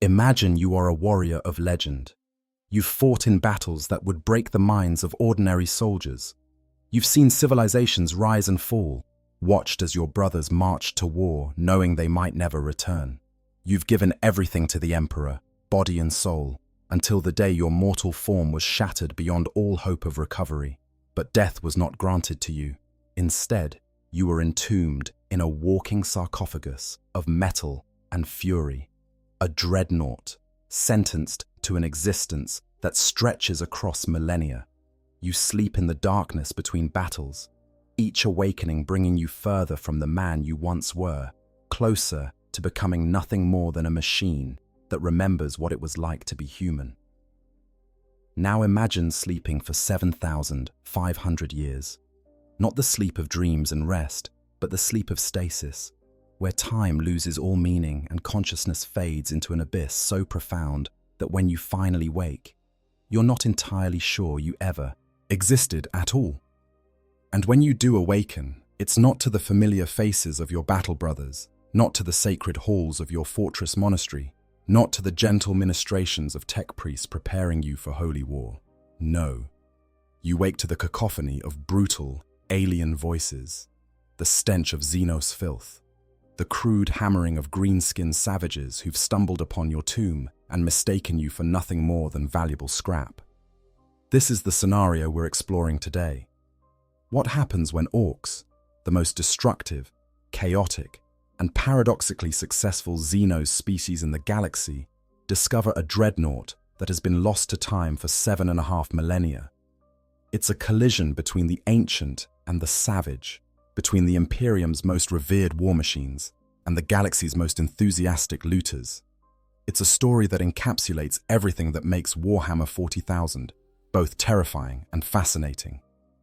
Imagine you are a warrior of legend. You've fought in battles that would break the minds of ordinary soldiers. You've seen civilizations rise and fall, watched as your brothers marched to war knowing they might never return. You've given everything to the Emperor, body and soul, until the day your mortal form was shattered beyond all hope of recovery. But death was not granted to you. Instead, you were entombed in a walking sarcophagus of metal and fury. A dreadnought, sentenced to an existence that stretches across millennia. You sleep in the darkness between battles, each awakening bringing you further from the man you once were, closer to becoming nothing more than a machine that remembers what it was like to be human. Now imagine sleeping for 7,500 years. Not the sleep of dreams and rest, but the sleep of stasis, where time loses all meaning and consciousness fades into an abyss so profound that when you finally wake, you're not entirely sure you ever existed at all. And when you do awaken, it's not to the familiar faces of your battle brothers, not to the sacred halls of your fortress monastery, not to the gentle ministrations of tech priests preparing you for holy war. No, you wake to the cacophony of brutal, alien voices, the stench of Xenos filth, the crude hammering of green-skinned savages who've stumbled upon your tomb and mistaken you for nothing more than valuable scrap. This is the scenario we're exploring today. What happens when Orks, the most destructive, chaotic, and paradoxically successful Xenos species in the galaxy, discover a dreadnought that has been lost to time for 7.5 millennia? It's a collision between the ancient and the savage, between the Imperium's most revered war machines and the galaxy's most enthusiastic looters. It's a story that encapsulates everything that makes Warhammer 40,000 both terrifying and fascinating.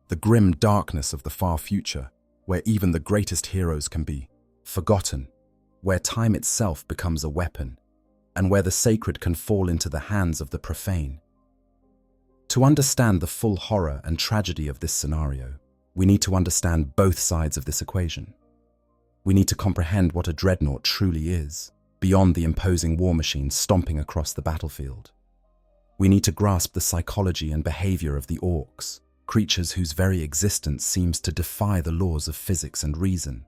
The grim darkness of the far future, where even the greatest heroes can be forgotten, where time itself becomes a weapon, and where the sacred can fall into the hands of the profane. To understand the full horror and tragedy of this scenario, we need to understand both sides of this equation. We need to comprehend what a dreadnought truly is, beyond the imposing war machine stomping across the battlefield. We need to grasp the psychology and behavior of the Orks, creatures whose very existence seems to defy the laws of physics and reason.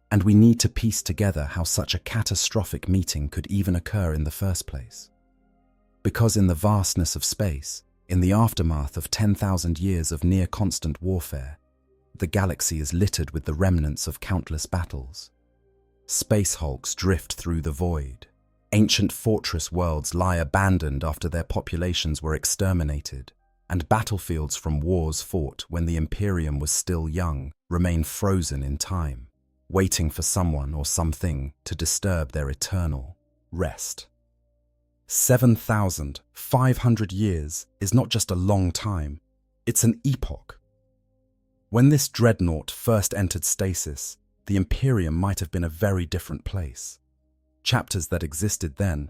And we need to piece together how such a catastrophic meeting could even occur in the first place. Because in the vastness of space, in the aftermath of 10,000 years of near-constant warfare, the galaxy is littered with the remnants of countless battles. Space hulks drift through the void. Ancient fortress worlds lie abandoned after their populations were exterminated, and battlefields from wars fought when the Imperium was still young remain frozen in time, waiting for someone or something to disturb their eternal rest. 7,500 years is not just a long time, it's an epoch. When this dreadnought first entered stasis, the Imperium might have been a very different place. Chapters that existed then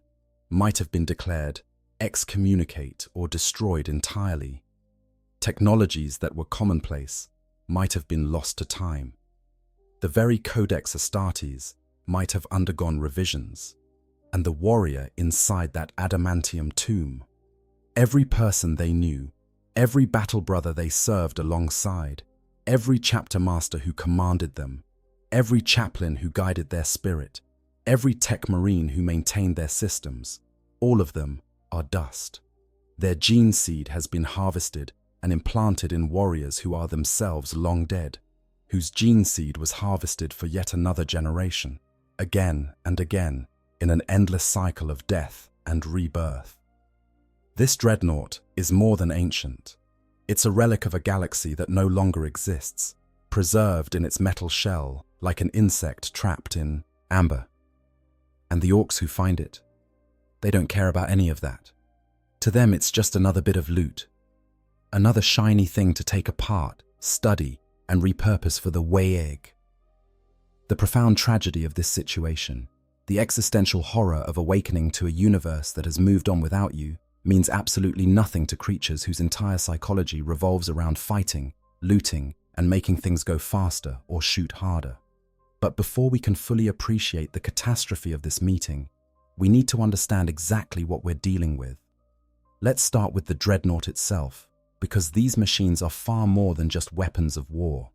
might have been declared excommunicate or destroyed entirely. Technologies that were commonplace might have been lost to time. The very Codex Astartes might have undergone revisions, and the warrior inside that adamantium tomb, every person they knew, every battle brother they served alongside, every chapter master who commanded them, every chaplain who guided their spirit, every tech marine who maintained their systems, all of them are dust. Their gene seed has been harvested and implanted in warriors who are themselves long dead, whose gene seed was harvested for yet another generation, again and again, in an endless cycle of death and rebirth. This dreadnought is more than ancient. It's a relic of a galaxy that no longer exists, preserved in its metal shell like an insect trapped in amber. And the Orks who find it, they don't care about any of that. To them, it's just another bit of loot, another shiny thing to take apart, study, and repurpose for the WH40. The profound tragedy of this situation, the existential horror of awakening to a universe that has moved on without you, means absolutely nothing to creatures whose entire psychology revolves around fighting, looting, and making things go faster or shoot harder. But before we can fully appreciate the catastrophe of this meeting, we need to understand exactly what we're dealing with. Let's start with the Dreadnought itself, because these machines are far more than just weapons of war.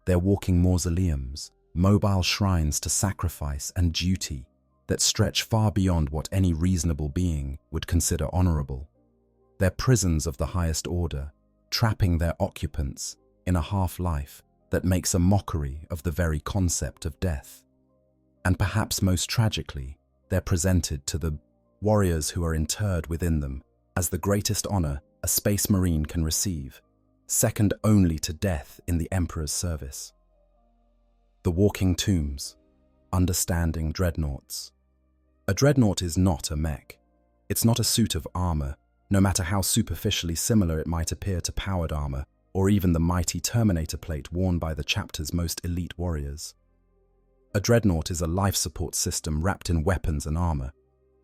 They're walking mausoleums, mobile shrines to sacrifice and duty that stretch far beyond what any reasonable being would consider honorable. They're prisons of the highest order, trapping their occupants in a half-life that makes a mockery of the very concept of death. And perhaps most tragically, they're presented to the warriors who are interred within them as the greatest honor a space marine can receive, second only to death in the Emperor's service. The walking tombs, understanding dreadnoughts. A dreadnought is not a mech. It's not a suit of armor, no matter how superficially similar it might appear to powered armor, or even the mighty Terminator plate worn by the chapter's most elite warriors. A dreadnought is a life support system wrapped in weapons and armor,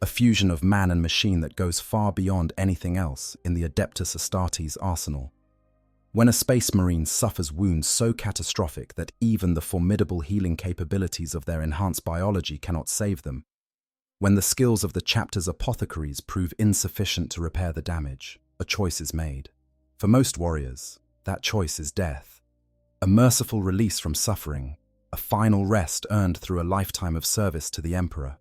a fusion of man and machine that goes far beyond anything else in the Adeptus Astartes arsenal. When a space marine suffers wounds so catastrophic that even the formidable healing capabilities of their enhanced biology cannot save them, when the skills of the chapter's apothecaries prove insufficient to repair the damage, a choice is made. For most warriors, that choice is death. A merciful release from suffering, a final rest earned through a lifetime of service to the Emperor.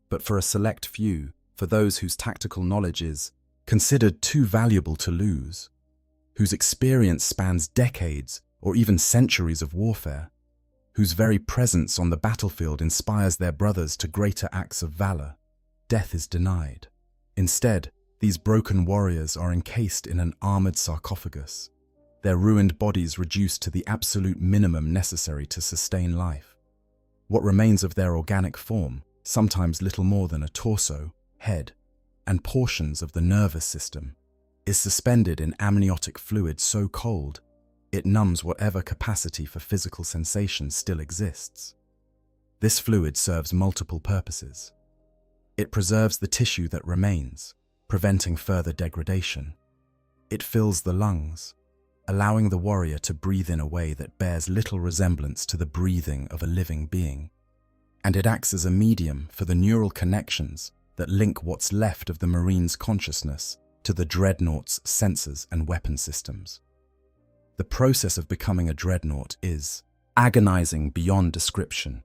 But for a select few, for those whose tactical knowledge is considered too valuable to lose, whose experience spans decades or even centuries of warfare, whose very presence on the battlefield inspires their brothers to greater acts of valor, death is denied. Instead, these broken warriors are encased in an armored sarcophagus, their ruined bodies reduced to the absolute minimum necessary to sustain life. What remains of their organic form, sometimes little more than a torso, head, and portions of the nervous system, is suspended in amniotic fluid so cold it numbs whatever capacity for physical sensation still exists. This fluid serves multiple purposes. It preserves the tissue that remains, preventing further degradation. It fills the lungs, allowing the warrior to breathe in a way that bears little resemblance to the breathing of a living being. And it acts as a medium for the neural connections that link what's left of the marine's consciousness to the dreadnought's sensors and weapon systems. The process of becoming a dreadnought is agonizing beyond description.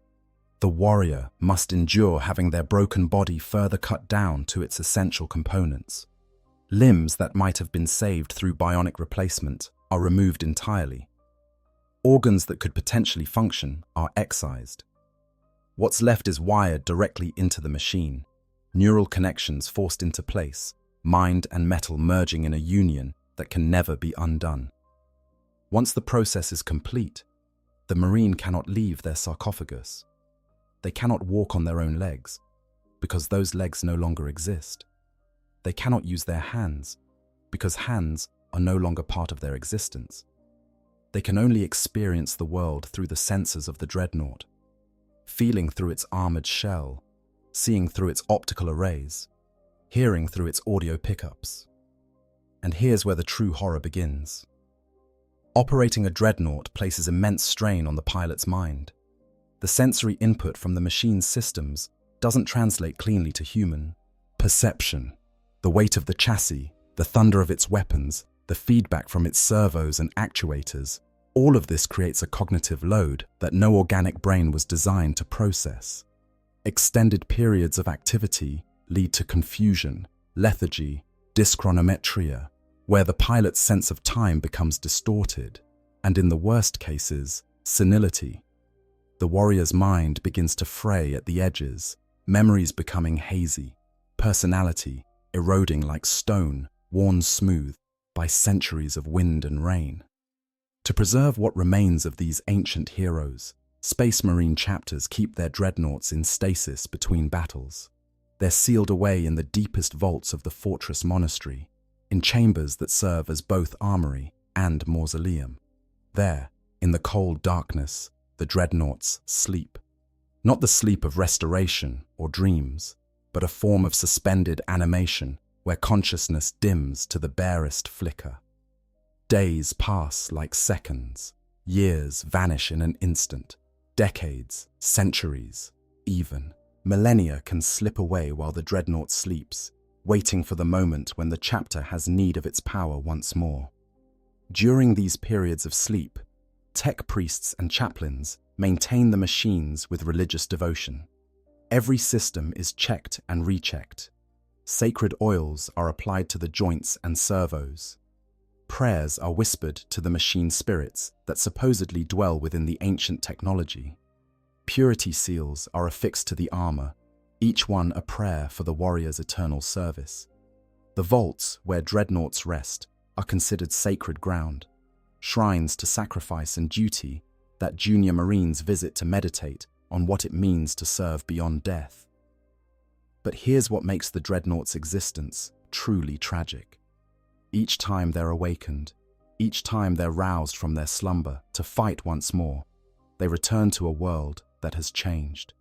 The warrior must endure having their broken body further cut down to its essential components. Limbs that might have been saved through bionic replacement are removed entirely. Organs that could potentially function are excised. What's left is wired directly into the machine, neural connections forced into place, mind and metal merging in a union that can never be undone. Once the process is complete, the marine cannot leave their sarcophagus. They cannot walk on their own legs, because those legs no longer exist. They cannot use their hands, because hands are no longer part of their existence. They can only experience the world through the senses of the dreadnought, feeling through its armored shell, seeing through its optical arrays, hearing through its audio pickups. And here's where the true horror begins. Operating a dreadnought places immense strain on the pilot's mind. The sensory input from the machine's systems doesn't translate cleanly to human perception. The weight of the chassis, the thunder of its weapons, the feedback from its servos and actuators, all of this creates a cognitive load that no organic brain was designed to process. Extended periods of activity lead to confusion, lethargy, dyschronometria, where the pilot's sense of time becomes distorted, and in the worst cases, senility. The warrior's mind begins to fray at the edges, memories becoming hazy, personality eroding like stone worn smooth by centuries of wind and rain. To preserve what remains of these ancient heroes, Space Marine chapters keep their dreadnoughts in stasis between battles. They're sealed away in the deepest vaults of the fortress monastery, in chambers that serve as both armory and mausoleum. There, in the cold darkness, the dreadnoughts sleep. Not the sleep of restoration or dreams, but a form of suspended animation where consciousness dims to the barest flicker. Days pass like seconds, years vanish in an instant, decades, centuries, even. Millennia can slip away while the Dreadnought sleeps, waiting for the moment when the chapter has need of its power once more. During these periods of sleep, tech priests and chaplains maintain the machines with religious devotion. Every system is checked and rechecked. Sacred oils are applied to the joints and servos. Prayers are whispered to the machine spirits that supposedly dwell within the ancient technology. Purity seals are affixed to the armor, each one a prayer for the warrior's eternal service. The vaults where dreadnoughts rest are considered sacred ground, shrines to sacrifice and duty that junior Marines visit to meditate on what it means to serve beyond death. But here's what makes the Dreadnought's existence truly tragic. Each time they're awakened, each time they're roused from their slumber to fight once more, they return to a world that has changed.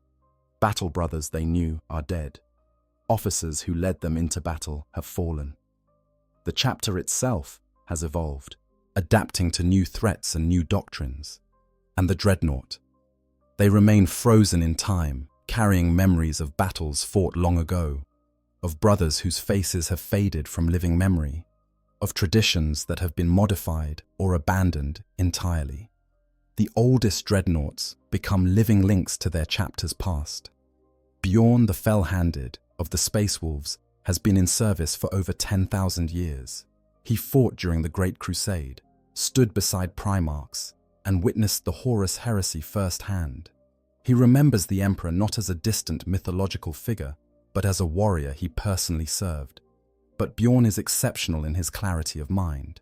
Battle brothers they knew are dead. Officers who led them into battle have fallen. The chapter itself has evolved, adapting to new threats and new doctrines. And the Dreadnought, they remain frozen in time, carrying memories of battles fought long ago, of brothers whose faces have faded from living memory, of traditions that have been modified or abandoned entirely. The oldest Dreadnoughts become living links to their chapter's past. Bjorn the Fell-Handed of the Space Wolves has been in service for over 10,000 years. He fought during the Great Crusade, stood beside Primarchs, and witnessed the Horus heresy firsthand. He remembers the Emperor not as a distant mythological figure, but as a warrior he personally served. But Bjorn is exceptional in his clarity of mind.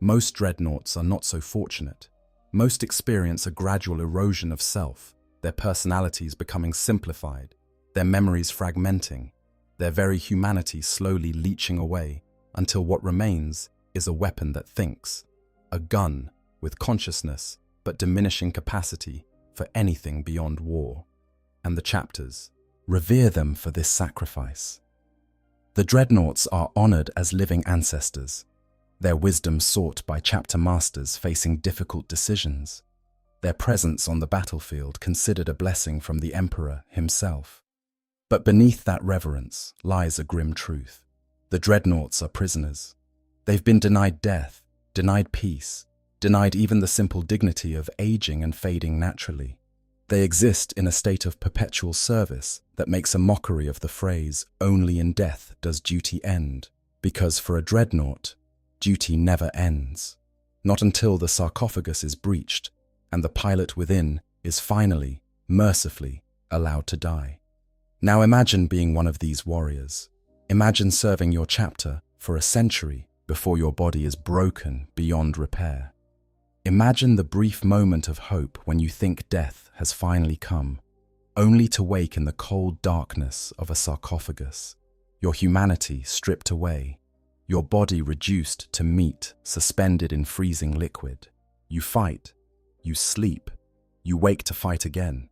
Most Dreadnoughts are not so fortunate. Most experience a gradual erosion of self, their personalities becoming simplified, their memories fragmenting, their very humanity slowly leaching away until what remains is a weapon that thinks, a gun with consciousness but diminishing capacity for anything beyond war. And the chapters revere them for this sacrifice. The Dreadnoughts are honored as living ancestors, their wisdom sought by chapter masters facing difficult decisions, their presence on the battlefield considered a blessing from the Emperor himself. But beneath that reverence lies a grim truth. The Dreadnoughts are prisoners. They've been denied death, denied peace, denied even the simple dignity of aging and fading naturally. They exist in a state of perpetual service that makes a mockery of the phrase, "Only in death does duty end," because for a Dreadnought, duty never ends. Not until the sarcophagus is breached and the pilot within is finally, mercifully, allowed to die. Now imagine being one of these warriors. Imagine serving your chapter for a century before your body is broken beyond repair. Imagine the brief moment of hope when you think death has finally come, only to wake in the cold darkness of a sarcophagus, your humanity stripped away, your body reduced to meat suspended in freezing liquid. You fight, you sleep, you wake to fight again.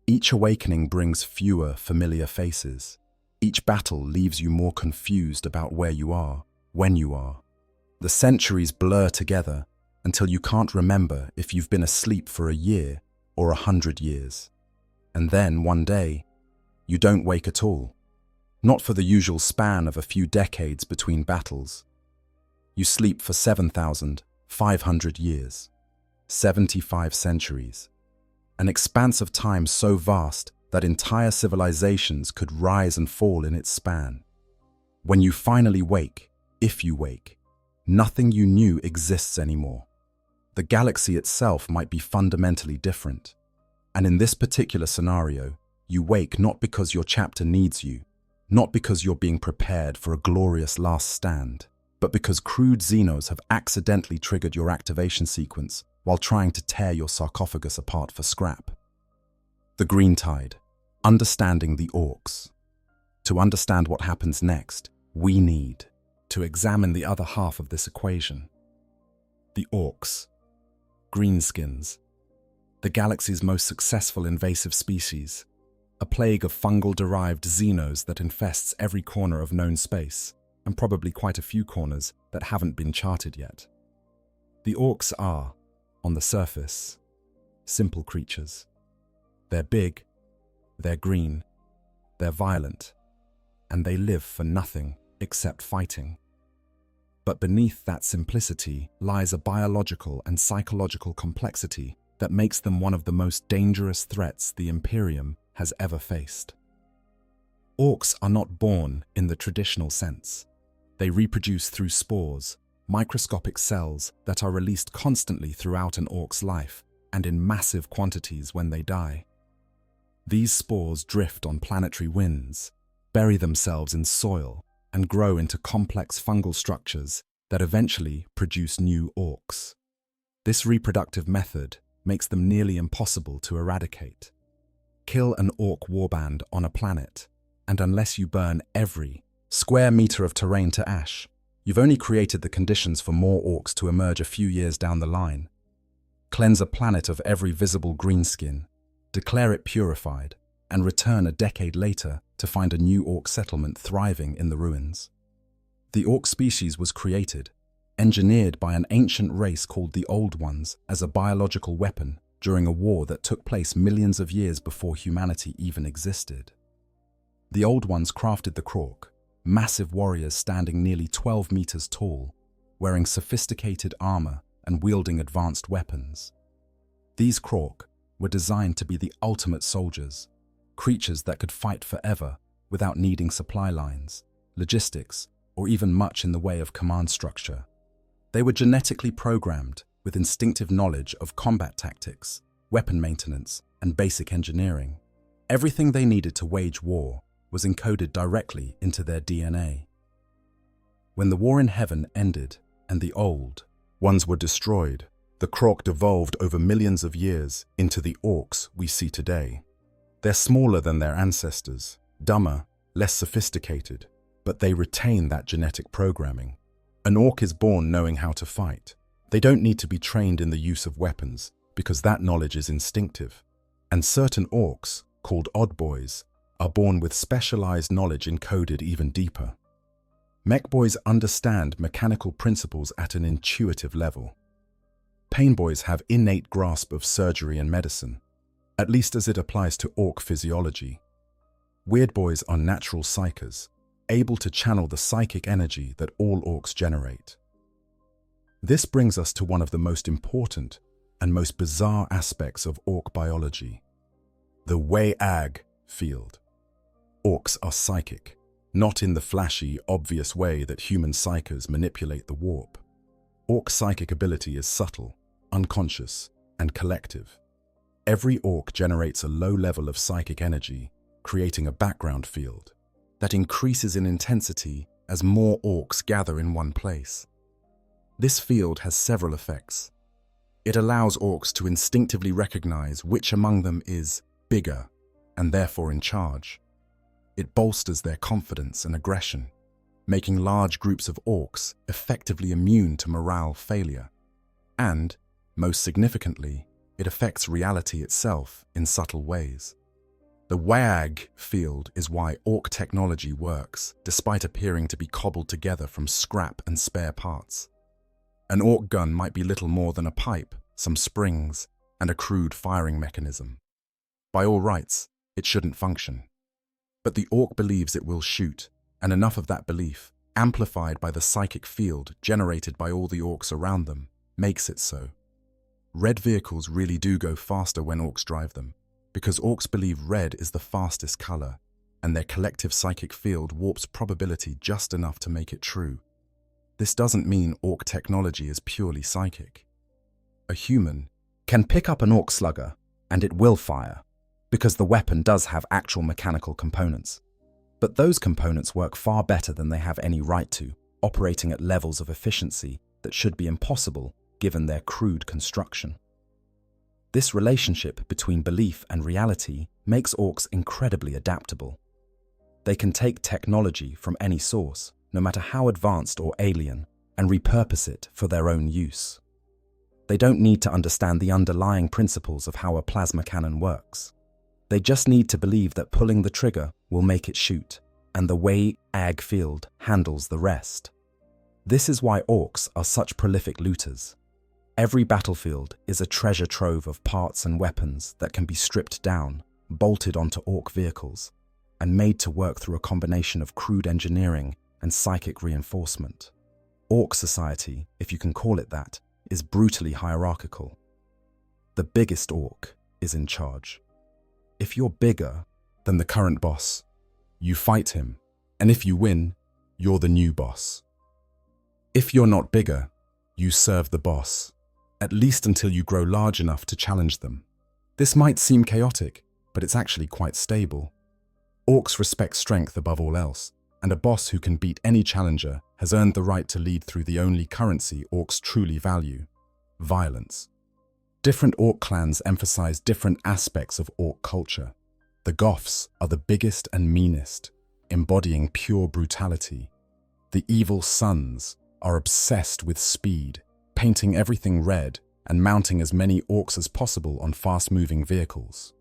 Each awakening brings fewer familiar faces. Each battle leaves you more confused about where you are, when you are. The centuries blur together until you can't remember if you've been asleep for a year or 100 years. And then, one day, you don't wake at all. Not for the usual span of a few decades between battles. You sleep for 7,500 years, 75 centuries. An expanse of time so vast that entire civilizations could rise and fall in its span. When you finally wake, if you wake, nothing you knew exists anymore. The galaxy itself might be fundamentally different. And in this particular scenario, you wake not because your chapter needs you, not because you're being prepared for a glorious last stand, but because crude Xenos have accidentally triggered your activation sequence while trying to tear your sarcophagus apart for scrap. The Green Tide. Understanding the Orks. To understand what happens next, we need to examine the other half of this equation. The Orks. Greenskins. The galaxy's most successful invasive species. A plague of fungal-derived Xenos that infests every corner of known space, and probably quite a few corners that haven't been charted yet. The Orks are, on the surface, simple creatures. They're big, they're green, they're violent, and they live for nothing except fighting. But beneath that simplicity lies a biological and psychological complexity that makes them one of the most dangerous threats the Imperium has ever faced. Orks are not born in the traditional sense. They reproduce through spores, microscopic cells that are released constantly throughout an orc's life and in massive quantities when they die. These spores drift on planetary winds, bury themselves in soil, and grow into complex fungal structures that eventually produce new orks. This reproductive method makes them nearly impossible to eradicate. Kill an orc warband on a planet, and unless you burn every square meter of terrain to ash, you've only created the conditions for more orcs to emerge a few years down the line. Cleanse a planet of every visible greenskin, declare it purified, and return a decade later to find a new orc settlement thriving in the ruins. The orc species was created, engineered by an ancient race called the Old Ones as a biological weapon during a war that took place millions of years before humanity even existed. The Old Ones crafted the Krork, massive warriors standing nearly 12 meters tall, wearing sophisticated armor and wielding advanced weapons. These Krork were designed to be the ultimate soldiers, creatures that could fight forever without needing supply lines, logistics, or even much in the way of command structure. They were genetically programmed with instinctive knowledge of combat tactics, weapon maintenance, and basic engineering. Everything they needed to wage war was encoded directly into their DNA. When the war in heaven ended and the Old Ones were destroyed, the Krork devolved over millions of years into the orcs we see today. They're smaller than their ancestors, dumber, less sophisticated, but they retain that genetic programming. An orc is born knowing how to fight. They don't need to be trained in the use of weapons because that knowledge is instinctive. And certain orcs, called odd boys, are born with specialized knowledge encoded even deeper. Mech boys understand mechanical principles at an intuitive level. Pain boys have innate grasp of surgery and medicine, at least as it applies to orc physiology. Weird boys are natural psychers, able to channel the psychic energy that all orcs generate. This brings us to one of the most important and most bizarre aspects of orc biology, the WH40 field. Orcs are psychic, not in the flashy, obvious way that human psychers manipulate the warp. Orc psychic ability is subtle, unconscious, and collective. Every orc generates a low level of psychic energy, creating a background field that increases in intensity as more orcs gather in one place. This field has several effects. It allows orcs to instinctively recognize which among them is bigger and therefore in charge. It bolsters their confidence and aggression, making large groups of orcs effectively immune to morale failure. And, most significantly, it affects reality itself in subtle ways. The WH40 field is why orc technology works, despite appearing to be cobbled together from scrap and spare parts. An orc gun might be little more than a pipe, some springs, and a crude firing mechanism. By all rights, it shouldn't function. But the orc believes it will shoot, and enough of that belief, amplified by the psychic field generated by all the orcs around them, makes it so. Red vehicles really do go faster when orcs drive them, because orcs believe red is the fastest color, and their collective psychic field warps probability just enough to make it true. This doesn't mean orc technology is purely psychic. A human can pick up an orc slugger, and it will fire, because the weapon does have actual mechanical components. But those components work far better than they have any right to, operating at levels of efficiency that should be impossible given their crude construction. This relationship between belief and reality makes orcs incredibly adaptable. They can take technology from any source, no matter how advanced or alien, and repurpose it for their own use. They don't need to understand the underlying principles of how a plasma cannon works. They just need to believe that pulling the trigger will make it shoot, and the WH40 field handles the rest. This is why orcs are such prolific looters. Every battlefield is a treasure trove of parts and weapons that can be stripped down, bolted onto orc vehicles, and made to work through a combination of crude engineering and psychic reinforcement. Orc society, if you can call it that, is brutally hierarchical. The biggest orc is in charge. If you're bigger than the current boss, you fight him, and if you win, you're the new boss. If you're not bigger, you serve the boss, at least until you grow large enough to challenge them. This might seem chaotic, but it's actually quite stable. Orcs respect strength above all else, and a boss who can beat any challenger has earned the right to lead through the only currency orcs truly value: violence. Different orc clans emphasize different aspects of orc culture. The Goths are the biggest and meanest, embodying pure brutality. The evil Sons are obsessed with speed, painting everything red and mounting as many orcs as possible on fast-moving vehicles.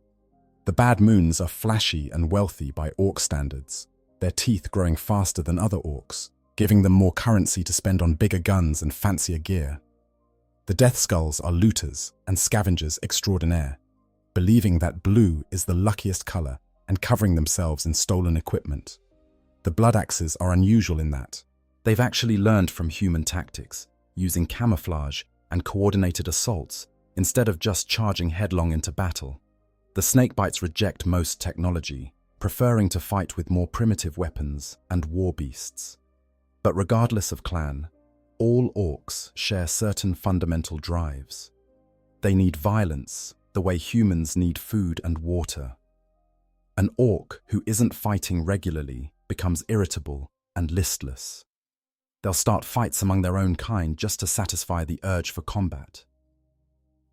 The Bad Moons are flashy and wealthy by orc standards, their teeth growing faster than other orcs, giving them more currency to spend on bigger guns and fancier gear. The Death Skulls are looters and scavengers extraordinaire, believing that blue is the luckiest color and covering themselves in stolen equipment. The Blood Axes are unusual in that they've actually learned from human tactics, using camouflage and coordinated assaults instead of just charging headlong into battle. The Snakebites reject most technology, preferring to fight with more primitive weapons and war beasts. But regardless of clan, all orcs share certain fundamental drives. They need violence the way humans need food and water. An orc who isn't fighting regularly becomes irritable and listless. They'll start fights among their own kind just to satisfy the urge for combat.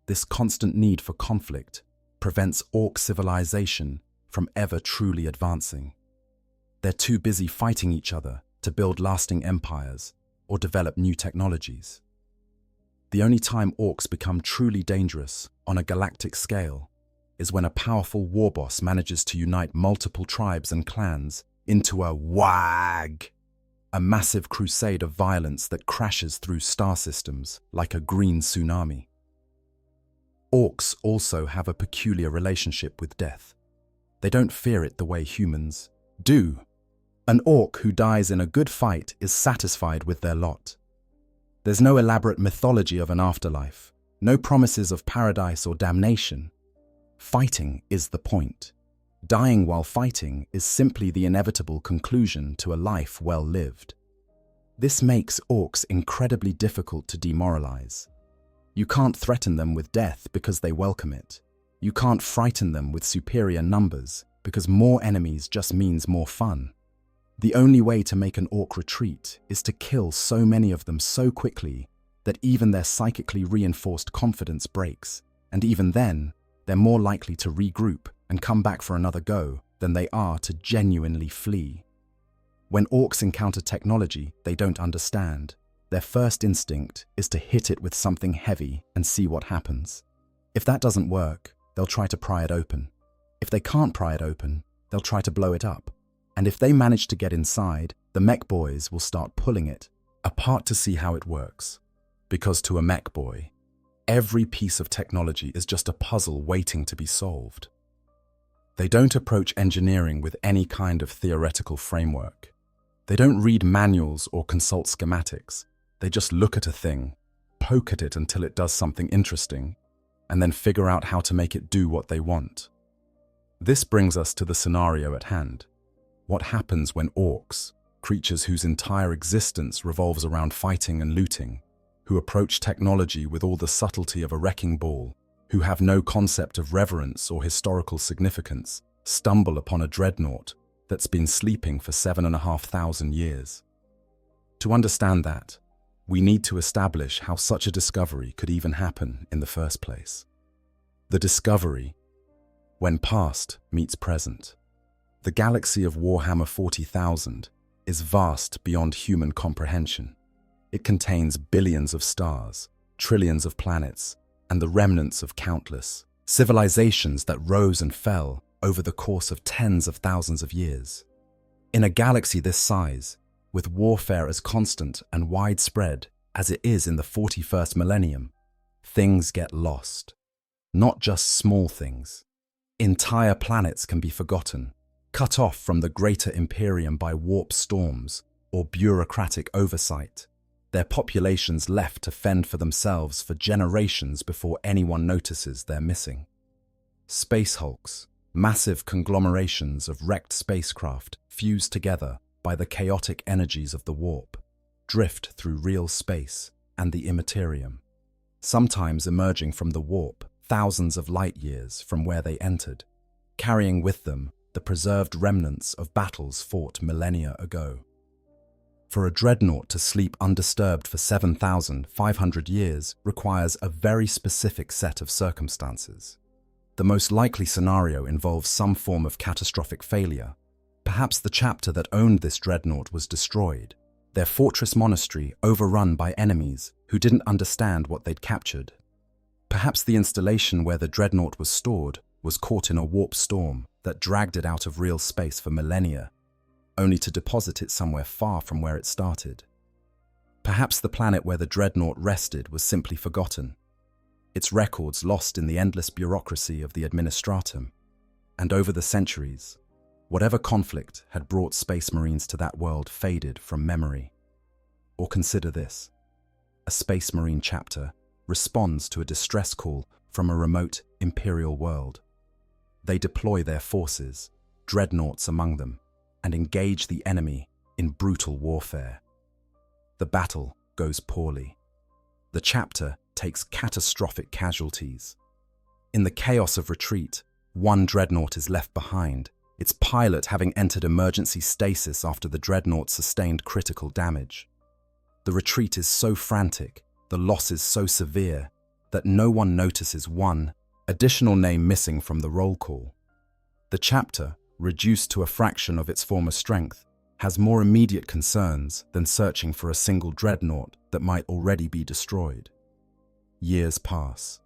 This constant need for conflict prevents orc civilization from ever truly advancing. They're too busy fighting each other to build lasting empires or develop new technologies. The only time orcs become truly dangerous on a galactic scale is when a powerful war boss manages to unite multiple tribes and clans into a WAG, a massive crusade of violence that crashes through star systems like a green tsunami. Orcs also have a peculiar relationship with death. They don't fear it the way humans do. An orc who dies in a good fight is satisfied with their lot. There's no elaborate mythology of an afterlife, no promises of paradise or damnation. Fighting is the point. Dying while fighting is simply the inevitable conclusion to a life well lived. This makes orcs incredibly difficult to demoralize. You can't threaten them with death because they welcome it. You can't frighten them with superior numbers because more enemies just means more fun. The only way to make an orc retreat is to kill so many of them so quickly that even their psychically reinforced confidence breaks, and even then, they're more likely to regroup and come back for another go than they are to genuinely flee. When orcs encounter technology they don't understand, their first instinct is to hit it with something heavy and see what happens. If that doesn't work, they'll try to pry it open. If they can't pry it open, they'll try to blow it up. And if they manage to get inside, the mech boys will start pulling it apart to see how it works. Because to a mech boy, every piece of technology is just a puzzle waiting to be solved. They don't approach engineering with any kind of theoretical framework. They don't read manuals or consult schematics. They just look at a thing, poke at it until it does something interesting, and then figure out how to make it do what they want. This brings us to the scenario at hand. What happens when orcs, creatures whose entire existence revolves around fighting and looting, who approach technology with all the subtlety of a wrecking ball, who have no concept of reverence or historical significance, stumble upon a dreadnought that's been sleeping for 7,500 years? To understand that, we need to establish how such a discovery could even happen in the first place. The discovery, when past meets present. The galaxy of Warhammer 40,000 is vast beyond human comprehension. It contains billions of stars, trillions of planets, and the remnants of countless civilizations that rose and fell over the course of tens of thousands of years. In a galaxy this size, with warfare as constant and widespread as it is in the 41st millennium, things get lost. Not just small things. Entire planets can be forgotten. cut off from the greater Imperium by warp storms or bureaucratic oversight, their populations left to fend for themselves for generations before anyone notices they're missing. Space hulks, massive conglomerations of wrecked spacecraft fused together by the chaotic energies of the warp, drift through real space and the immaterium, sometimes emerging from the warp thousands of light years from where they entered, carrying with them the preserved remnants of battles fought millennia ago. For a dreadnought to sleep undisturbed for 7,500 years requires a very specific set of circumstances. The most likely scenario involves some form of catastrophic failure. Perhaps the chapter that owned this dreadnought was destroyed, their fortress monastery overrun by enemies who didn't understand what they'd captured. Perhaps the installation where the dreadnought was stored was caught in a warp storm that dragged it out of real space for millennia, only to deposit it somewhere far from where it started. Perhaps the planet where the dreadnought rested was simply forgotten, its records lost in the endless bureaucracy of the administratum, and over the centuries, whatever conflict had brought Space Marines to that world faded from memory. Or consider this: a Space Marine chapter responds to a distress call from a remote Imperial world. They deploy their forces, dreadnoughts among them, and engage the enemy in brutal warfare. The battle goes poorly. The chapter takes catastrophic casualties. In the chaos of retreat, one dreadnought is left behind, its pilot having entered emergency stasis after the dreadnought sustained critical damage. The retreat is so frantic, the losses so severe, that no one notices one additional name missing from the roll call. The chapter, reduced to a fraction of its former strength, has more immediate concerns than searching for a single dreadnought that might already be destroyed. Years pass.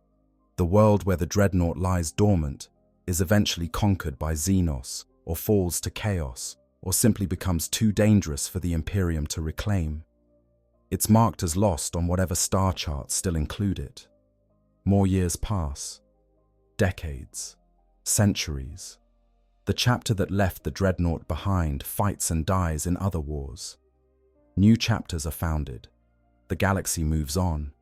The world where the dreadnought lies dormant is eventually conquered by Xenos, or falls to chaos, or simply becomes too dangerous for the Imperium to reclaim. It's marked as lost on whatever star charts still include it. More years pass. Decades. Centuries. The chapter that left the dreadnought behind fights and dies in other wars. New chapters are founded. The galaxy moves on.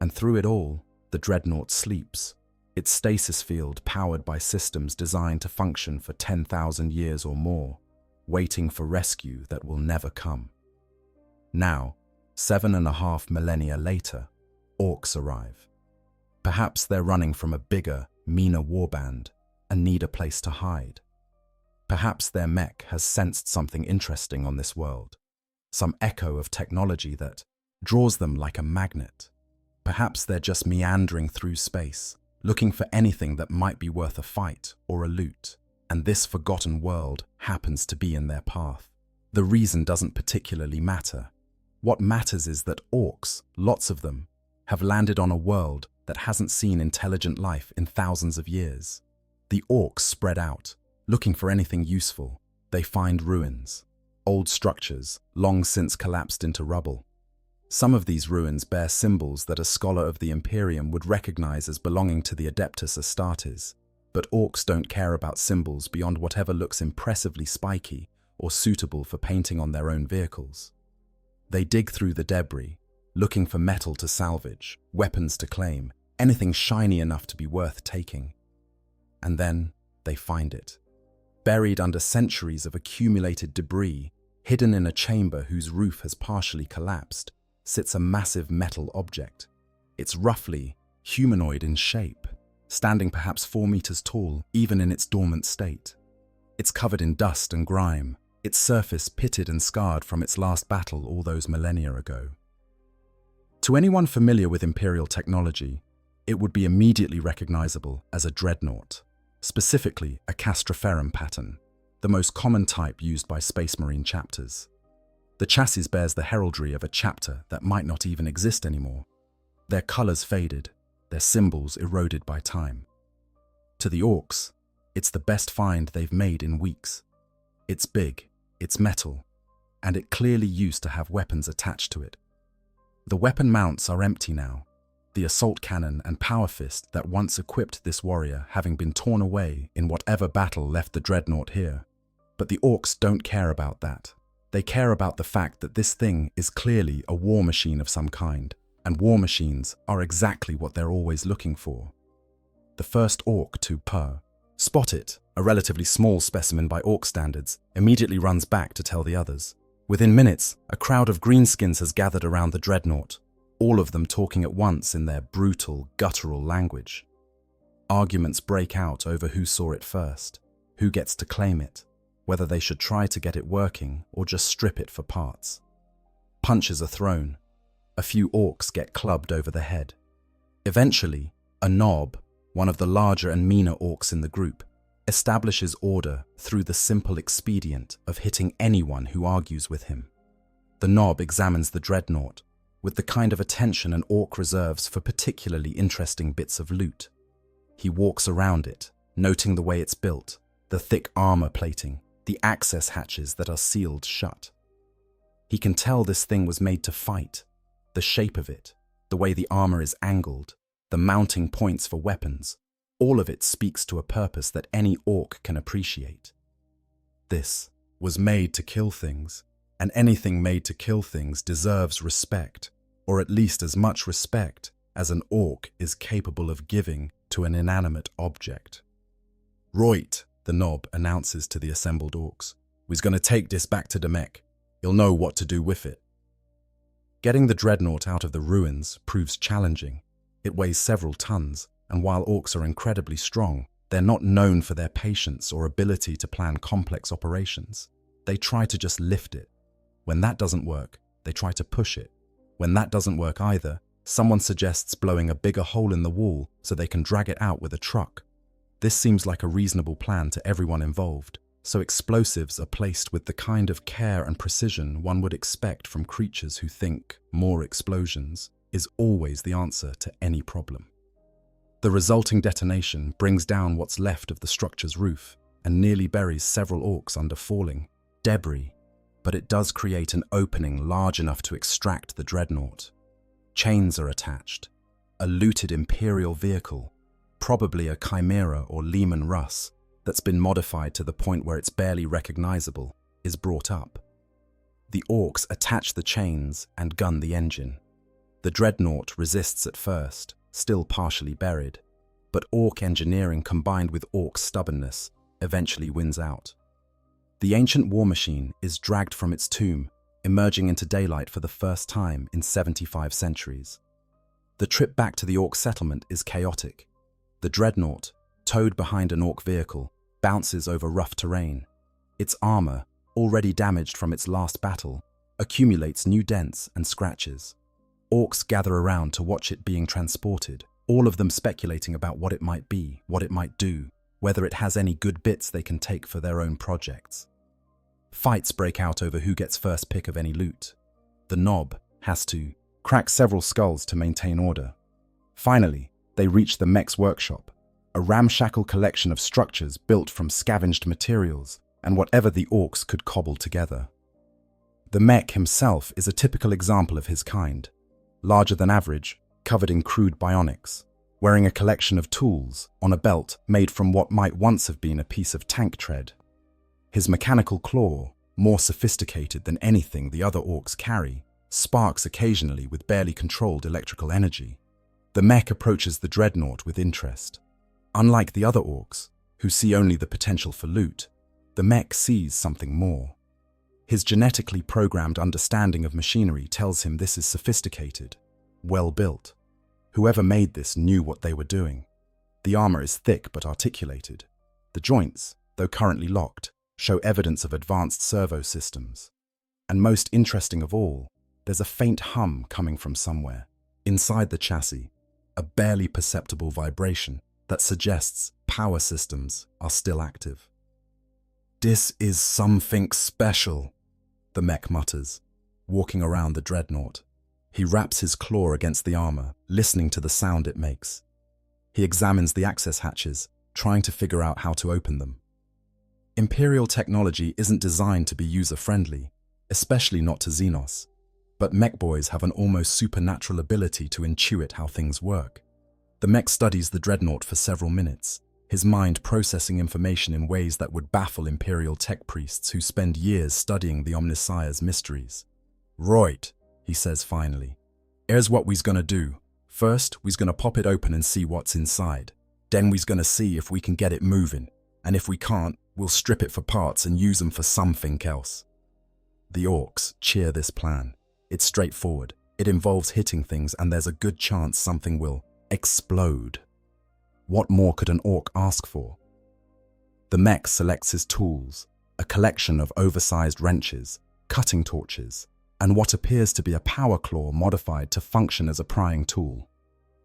And through it all, the dreadnought sleeps, its stasis field powered by systems designed to function for 10,000 years or more, waiting for rescue that will never come. Now, 7.5 millennia later, Orks arrive. Perhaps they're running from a bigger, meaner warband and need a place to hide. Perhaps their mech has sensed something interesting on this world, some echo of technology that draws them like a magnet. Perhaps they're just meandering through space, looking for anything that might be worth a fight or a loot, and this forgotten world happens to be in their path. The reason doesn't particularly matter. What matters is that Orks, lots of them, have landed on a world that hasn't seen intelligent life in thousands of years. The Orks spread out, looking for anything useful. They find ruins, old structures, long since collapsed into rubble. Some of these ruins bear symbols that a scholar of the Imperium would recognize as belonging to the Adeptus Astartes, but Orks don't care about symbols beyond whatever looks impressively spiky or suitable for painting on their own vehicles. They dig through the debris, looking for metal to salvage, weapons to claim, anything shiny enough to be worth taking. And then they find it. Buried under centuries of accumulated debris, hidden in a chamber whose roof has partially collapsed, sits a massive metal object. It's roughly humanoid in shape, standing perhaps 4 meters tall even in its dormant state. It's covered in dust and grime, its surface pitted and scarred from its last battle all those millennia ago. To anyone familiar with Imperial technology, it would be immediately recognizable as a dreadnought, specifically a Castroferrum pattern, the most common type used by Space Marine chapters. The chassis bears the heraldry of a chapter that might not even exist anymore. Their colors faded, their symbols eroded by time. To the Orks, it's the best find they've made in weeks. It's big, it's metal, and it clearly used to have weapons attached to it. The weapon mounts are empty now, the assault cannon and power fist that once equipped this warrior having been torn away in whatever battle left the dreadnought here. But the Orks don't care about that. They care about the fact that this thing is clearly a war machine of some kind, and war machines are exactly what they're always looking for. The first Ork to spot it, a relatively small specimen by Ork standards, immediately runs back to tell the others. Within minutes, a crowd of greenskins has gathered around the Dreadnought, all of them talking at once in their brutal, guttural language. Arguments break out over who saw it first, who gets to claim it, whether they should try to get it working or just strip it for parts. Punches are thrown. A few Orks get clubbed over the head. Eventually, a Nob, one of the larger and meaner Orks in the group, establishes order through the simple expedient of hitting anyone who argues with him. The Nob examines the Dreadnought with the kind of attention an Ork reserves for particularly interesting bits of loot. He walks around it, noting the way it's built, the thick armor plating, the access hatches that are sealed shut. He can tell this thing was made to fight, the shape of it, the way the armor is angled, the mounting points for weapons. All of it speaks to a purpose that any Ork can appreciate. This was made to kill things, and anything made to kill things deserves respect, or at least as much respect as an Ork is capable of giving to an inanimate object. "Right," the Nob announces to the assembled Orks. "We's gonna take this back to the mech. He'll know what to do with it." Getting the Dreadnought out of the ruins proves challenging. It weighs several tons, and while Orks are incredibly strong, they're not known for their patience or ability to plan complex operations. They try to just lift it. When that doesn't work, they try to push it. When that doesn't work either, someone suggests blowing a bigger hole in the wall so they can drag it out with a truck. This seems like a reasonable plan to everyone involved, so explosives are placed with the kind of care and precision one would expect from creatures who think more explosions is always the answer to any problem. The resulting detonation brings down what's left of the structure's roof and nearly buries several Orks under falling debris, but it does create an opening large enough to extract the Dreadnought. Chains are attached. A looted Imperial vehicle, probably a Chimera or Lehman Russ, that's been modified to the point where it's barely recognizable, is brought up. The Orks attach the chains and gun the engine. The Dreadnought resists at first, still partially buried, but Ork engineering combined with Ork stubbornness eventually wins out. The ancient war machine is dragged from its tomb, emerging into daylight for the first time in 75 centuries. The trip back to the Ork settlement is chaotic. The Dreadnought, towed behind an Ork vehicle, bounces over rough terrain. Its armor, already damaged from its last battle, accumulates new dents and scratches. Orks gather around to watch it being transported, all of them speculating about what it might be, what it might do, whether it has any good bits they can take for their own projects. Fights break out over who gets first pick of any loot. The Nob has to crack several skulls to maintain order. Finally, they reach the mech's workshop, a ramshackle collection of structures built from scavenged materials and whatever the Orks could cobble together. The mech himself is a typical example of his kind, larger than average, covered in crude bionics, wearing a collection of tools on a belt made from what might once have been a piece of tank tread. His mechanical claw, more sophisticated than anything the other Orks carry, sparks occasionally with barely controlled electrical energy. The mech approaches the Dreadnought with interest. Unlike the other Orks, who see only the potential for loot, the mech sees something more. His genetically programmed understanding of machinery tells him this is sophisticated, well built. Whoever made this knew what they were doing. The armor is thick but articulated. The joints, though currently locked, show evidence of advanced servo systems. And most interesting of all, there's a faint hum coming from somewhere, inside the chassis, a barely perceptible vibration that suggests power systems are still active. "This is something special," the mech mutters, walking around the Dreadnought. He wraps his claw against the armor, listening to the sound it makes. He examines the access hatches, trying to figure out how to open them. Imperial technology isn't designed to be user-friendly, especially not to Xenos, but mech boys have an almost supernatural ability to intuit how things work. The mech studies the Dreadnought for several minutes, his mind processing information in ways that would baffle Imperial tech priests who spend years studying the Omnissiah's mysteries. "Right," he says finally. "Here's what we's gonna do. First, we's gonna pop it open and see what's inside. Then we's gonna see if we can get it moving, and if we can't, we'll strip it for parts and use them for something else." The Orks cheer this plan. It's straightforward. It involves hitting things, and there's a good chance something will explode. What more could an Ork ask for? The mech selects his tools, a collection of oversized wrenches, cutting torches, and what appears to be a power claw modified to function as a prying tool.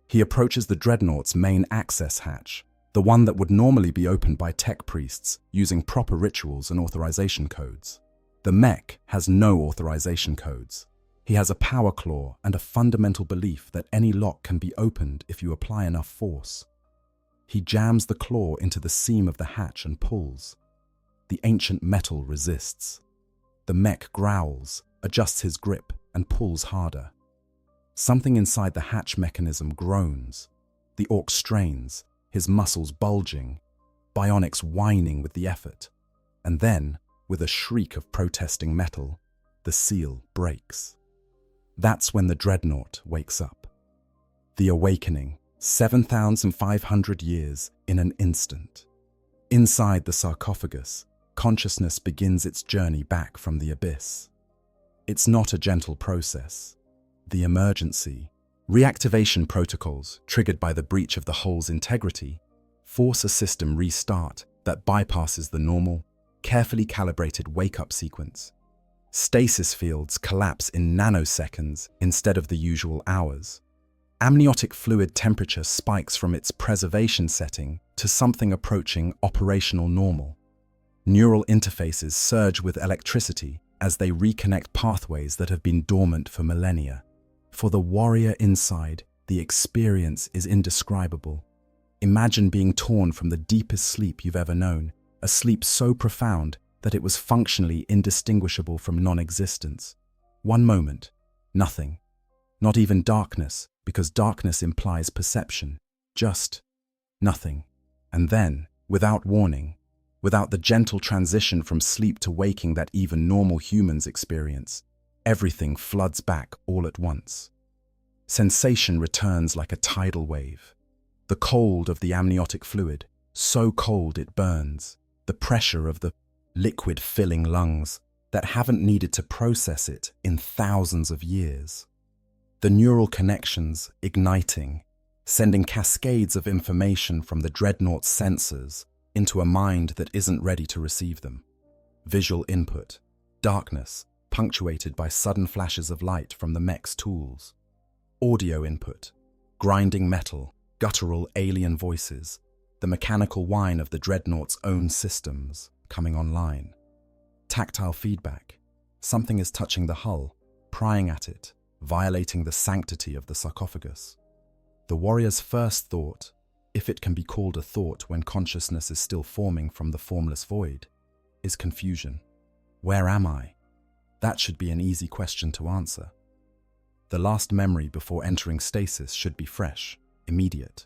He approaches the Dreadnought's main access hatch, the one that would normally be opened by tech priests using proper rituals and authorization codes. The mech has no authorization codes. He has a power claw and a fundamental belief that any lock can be opened if you apply enough force. He jams the claw into the seam of the hatch and pulls. The ancient metal resists. The mech growls, adjusts his grip, and pulls harder. Something inside the hatch mechanism groans. The Ork strains, his muscles bulging, bionics whining with the effort. And then, with a shriek of protesting metal, the seal breaks. That's when the Dreadnought wakes up. The awakening, 7,500 years in an instant. Inside the sarcophagus, consciousness begins its journey back from the abyss. It's not a gentle process. The emergency, reactivation protocols triggered by the breach of the hull's integrity force a system restart that bypasses the normal, carefully calibrated wake-up sequence. Stasis fields collapse in nanoseconds instead of the usual hours. Amniotic fluid temperature spikes from its preservation setting to something approaching operational normal. Neural interfaces surge with electricity as they reconnect pathways that have been dormant for millennia. For the warrior inside, the experience is indescribable. Imagine being torn from the deepest sleep you've ever known, a sleep so profound that it was functionally indistinguishable from non-existence. One moment, nothing. Not even darkness, because darkness implies perception. Just nothing. And then, without warning, without the gentle transition from sleep to waking that even normal humans experience, everything floods back all at once. Sensation returns like a tidal wave. The cold of the amniotic fluid, so cold it burns. The pressure of the liquid filling lungs that haven't needed to process it in thousands of years. The neural connections igniting, sending cascades of information from the Dreadnought's sensors into a mind that isn't ready to receive them. Visual input, darkness, punctuated by sudden flashes of light from the mech's tools. Audio input, grinding metal, guttural alien voices, the mechanical whine of the Dreadnought's own systems coming online. Tactile feedback, something is touching the hull, prying at it, violating the sanctity of the sarcophagus. The warrior's first thought, if it can be called a thought when consciousness is still forming from the formless void, is confusion. Where am I? That should be an easy question to answer. The last memory before entering stasis should be fresh, immediate,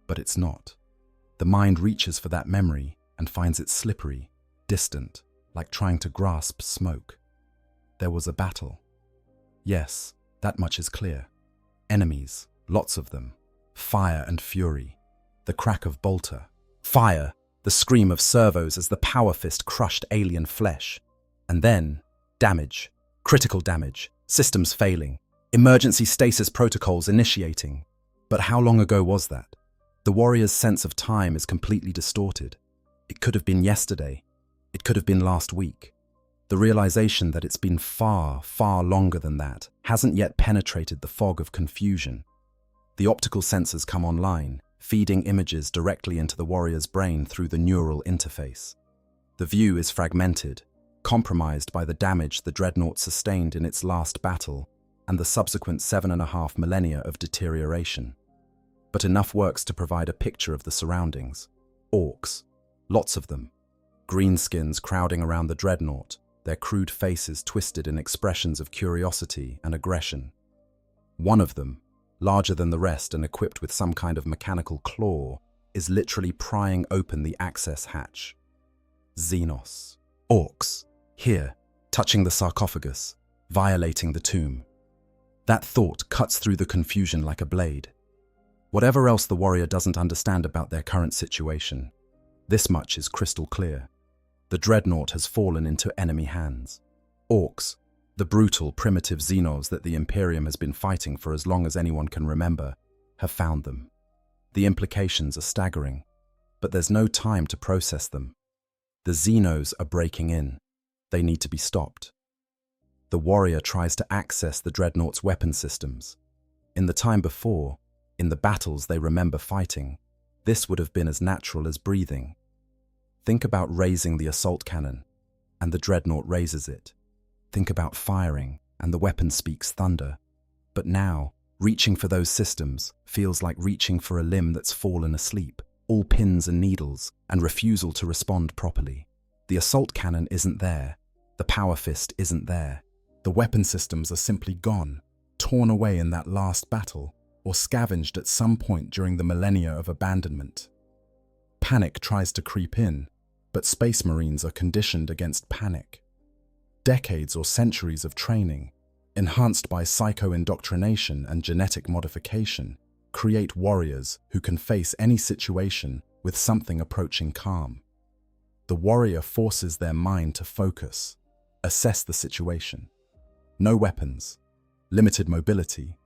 but it's not. The mind reaches for that memory and finds it slippery, distant, like trying to grasp smoke. There was a battle. Yes, that much is clear. Enemies, lots of them. Fire and fury. The crack of bolter. Fire, the scream of servos as the power fist crushed alien flesh. And then, damage. Critical damage. Systems failing. Emergency stasis protocols initiating. But how long ago was that? The warrior's sense of time is completely distorted. It could have been yesterday. It could have been last week. The realization that it's been far, far longer than that hasn't yet penetrated the fog of confusion. The optical sensors come online, feeding images directly into the warrior's brain through the neural interface. The view is fragmented, compromised by the damage the Dreadnought sustained in its last battle and the subsequent 7.5 millennia of deterioration. But enough works to provide a picture of the surroundings. Orks, lots of them. Greenskins crowding around the Dreadnought, their crude faces twisted in expressions of curiosity and aggression. One of them, larger than the rest and equipped with some kind of mechanical claw, is literally prying open the access hatch. Xenos. Orks. Here, touching the sarcophagus, violating the tomb. That thought cuts through the confusion like a blade. Whatever else the warrior doesn't understand about their current situation, this much is crystal clear. The Dreadnought has fallen into enemy hands. Orks, the brutal, primitive Xenos that the Imperium has been fighting for as long as anyone can remember, have found them. The implications are staggering, but there's no time to process them. The Xenos are breaking in. They need to be stopped. The warrior tries to access the Dreadnought's weapon systems. In the time before, in the battles they remember fighting, this would have been as natural as breathing. Think about raising the assault cannon, and the Dreadnought raises it. Think about firing, and the weapon speaks thunder. But now, reaching for those systems feels like reaching for a limb that's fallen asleep, all pins and needles, and refusal to respond properly. The assault cannon isn't there. The power fist isn't there. The weapon systems are simply gone, torn away in that last battle, or scavenged at some point during the millennia of abandonment. Panic tries to creep in, but Space Marines are conditioned against panic. Decades or centuries of training, enhanced by psycho-indoctrination and genetic modification, create warriors who can face any situation with something approaching calm. The warrior forces their mind to focus, assess the situation. No weapons, limited mobility,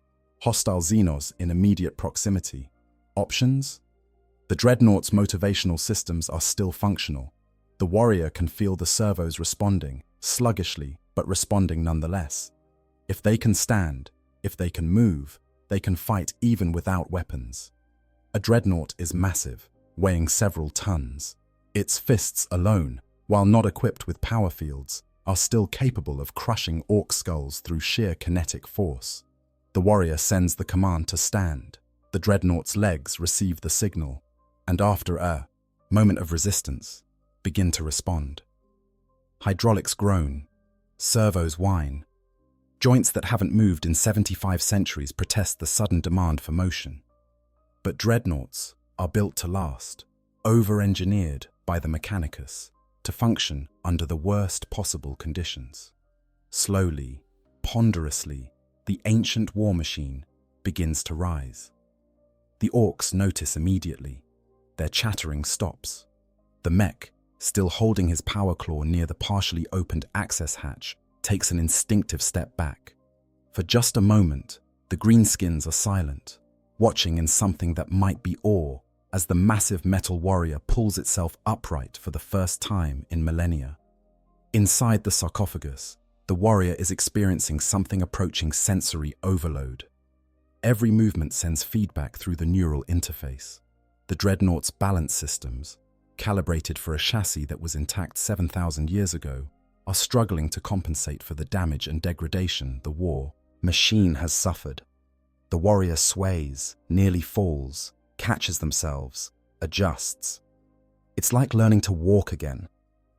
hostile Xenos in immediate proximity. Options? The Dreadnought's motivational systems are still functional. The warrior can feel the servos responding, sluggishly, but responding nonetheless. If they can stand, if they can move, they can fight even without weapons. A Dreadnought is massive, weighing several tons. Its fists alone, while not equipped with power fields, are still capable of crushing orc skulls through sheer kinetic force. The warrior sends the command to stand. The Dreadnought's legs receive the signal, and after a moment of resistance, begin to respond. Hydraulics groan, servos whine. Joints that haven't moved in 75 centuries protest the sudden demand for motion. But Dreadnoughts are built to last, over-engineered by the Mechanicus, to function under the worst possible conditions. Slowly, ponderously, the ancient war machine begins to rise. The Orks notice immediately. Their chattering stops. The mech, still holding his power claw near the partially opened access hatch, takes an instinctive step back. For just a moment, the greenskins are silent, watching in something that might be awe as the massive metal warrior pulls itself upright for the first time in millennia. Inside the sarcophagus, the warrior is experiencing something approaching sensory overload. Every movement sends feedback through the neural interface. The Dreadnought's balance systems, calibrated for a chassis that was intact 7,000 years ago, are struggling to compensate for the damage and degradation the war machine has suffered. The warrior sways, nearly falls, catches themselves, adjusts. It's like learning to walk again,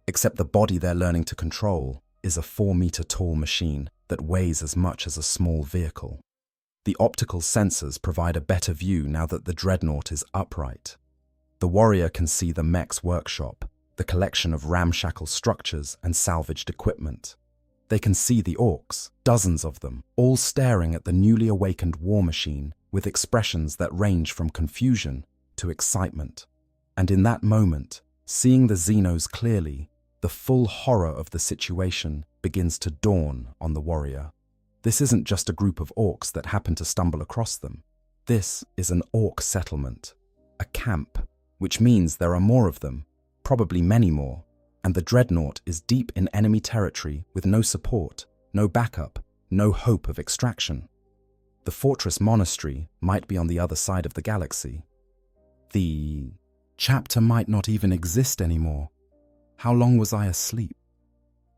except the body they're learning to control is a 4-meter-tall machine that weighs as much as a small vehicle. The optical sensors provide a better view now that the Dreadnought is upright. The warrior can see the mech's workshop, the collection of ramshackle structures and salvaged equipment. They can see the Orks, dozens of them, all staring at the newly awakened war machine with expressions that range from confusion to excitement. And in that moment, seeing the Xenos clearly, the full horror of the situation begins to dawn on the warrior. This isn't just a group of Orks that happen to stumble across them. This is an Ork settlement, a camp, which means there are more of them, probably many more, and the Dreadnought is deep in enemy territory with no support, no backup, no hope of extraction. The fortress monastery might be on the other side of the galaxy. The chapter might not even exist anymore. How long was I asleep?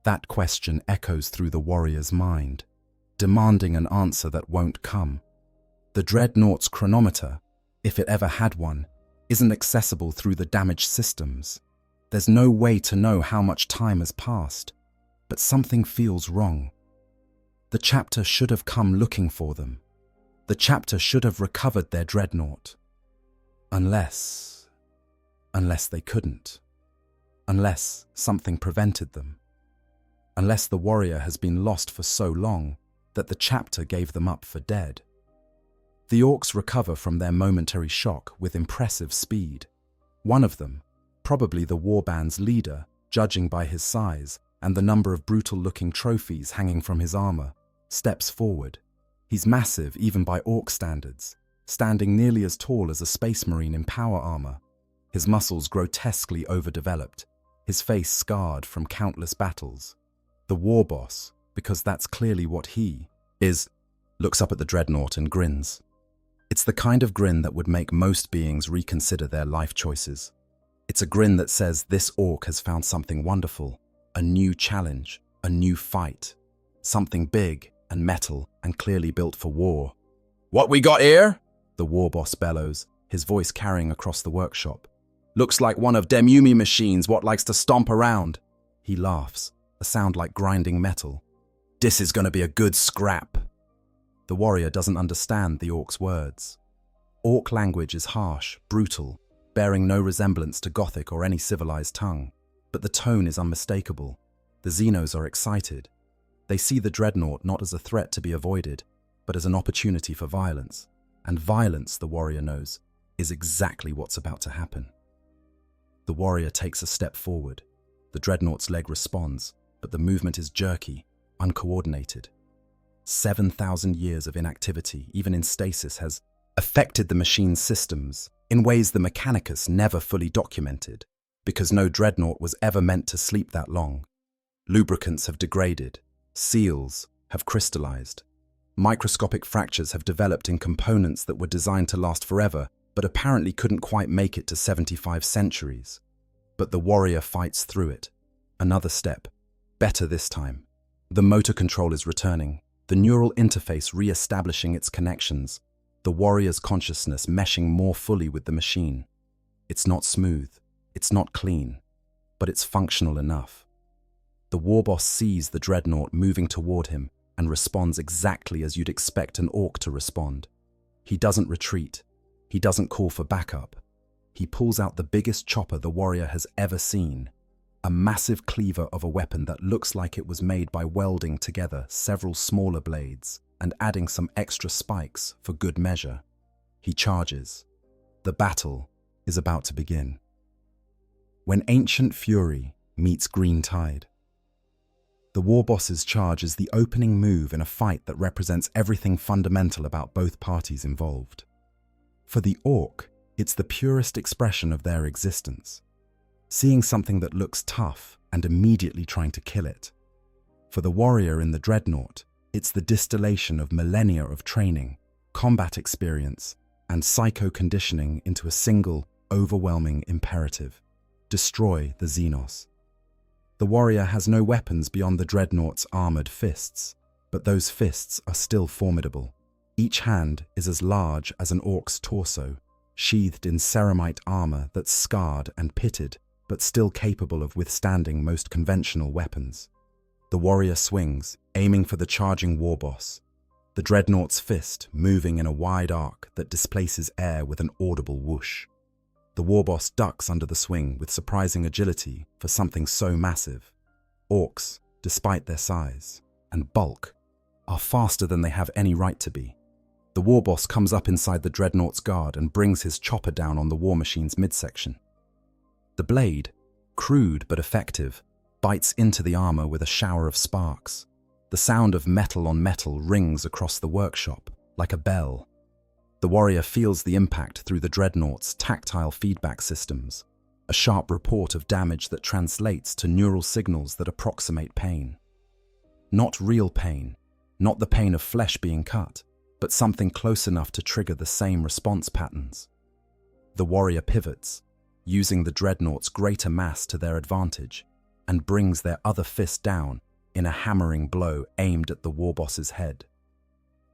That question echoes through the warrior's mind, demanding an answer that won't come. The Dreadnought's chronometer, if it ever had one, isn't accessible through the damaged systems. There's no way to know how much time has passed, but something feels wrong. The chapter should have come looking for them. The chapter should have recovered their Dreadnought. Unless Unless they couldn't. Unless something prevented them. Unless the warrior has been lost for so long that the chapter gave them up for dead. The Orks recover from their momentary shock with impressive speed. One of them, probably the warband's leader, judging by his size and the number of brutal-looking trophies hanging from his armor, steps forward. He's massive even by Ork standards, standing nearly as tall as a space marine in power armor. His muscles grotesquely overdeveloped, his face scarred from countless battles. The war boss, because that's clearly what he is, looks up at the Dreadnought and grins. It's the kind of grin that would make most beings reconsider their life choices. It's a grin that says this Ork has found something wonderful, a new challenge, a new fight, something big and metal and clearly built for war. "What we got here?" the war boss bellows, his voice carrying across the workshop. "Looks like one of dem Yumi machines what likes to stomp around." He laughs, a sound like grinding metal. "This is gonna be a good scrap." The warrior doesn't understand the Ork's words. Ork language is harsh, brutal, bearing no resemblance to Gothic or any civilized tongue. But the tone is unmistakable. The Xenos are excited. They see the Dreadnought not as a threat to be avoided, but as an opportunity for violence. And violence, the warrior knows, is exactly what's about to happen. The warrior takes a step forward. The Dreadnought's leg responds, but the movement is jerky, uncoordinated. 7,000 years of inactivity, even in stasis, has affected the machine's systems in ways the Mechanicus never fully documented, because no Dreadnought was ever meant to sleep that long. Lubricants have degraded, seals have crystallized, microscopic fractures have developed in components that were designed to last forever, but apparently couldn't quite make it to 75 centuries. But the warrior fights through it. Another step, better this time. The motor control is returning, the neural interface re-establishing its connections, the warrior's consciousness meshing more fully with the machine. It's not smooth, it's not clean, but it's functional enough. The warboss sees the Dreadnought moving toward him and responds exactly as you'd expect an Ork to respond. He doesn't retreat, he doesn't call for backup. He pulls out the biggest chopper the warrior has ever seen, a massive cleaver of a weapon that looks like it was made by welding together several smaller blades and adding some extra spikes for good measure. He charges. The battle is about to begin. When ancient fury meets green tide. The warboss's charge is the opening move in a fight that represents everything fundamental about both parties involved. For the Ork, it's the purest expression of their existence. Seeing something that looks tough and immediately trying to kill it. For the warrior in the Dreadnought, it's the distillation of millennia of training, combat experience, and psycho-conditioning into a single, overwhelming imperative. Destroy the Xenos. The warrior has no weapons beyond the Dreadnought's armored fists, but those fists are still formidable. Each hand is as large as an Ork's torso, sheathed in ceramite armor that's scarred and pitted, but still capable of withstanding most conventional weapons. The warrior swings, aiming for the charging warboss. The Dreadnought's fist moving in a wide arc that displaces air with an audible whoosh. The warboss ducks under the swing with surprising agility for something so massive. Orks, despite their size and bulk, are faster than they have any right to be. The warboss comes up inside the Dreadnought's guard and brings his chopper down on the war machine's midsection. The blade, crude but effective, bites into the armor with a shower of sparks. The sound of metal on metal rings across the workshop like a bell. The warrior feels the impact through the Dreadnought's tactile feedback systems, a sharp report of damage that translates to neural signals that approximate pain. Not real pain, not the pain of flesh being cut, but something close enough to trigger the same response patterns. The warrior pivots, using the Dreadnought's greater mass to their advantage, and brings their other fist down in a hammering blow aimed at the warboss's head.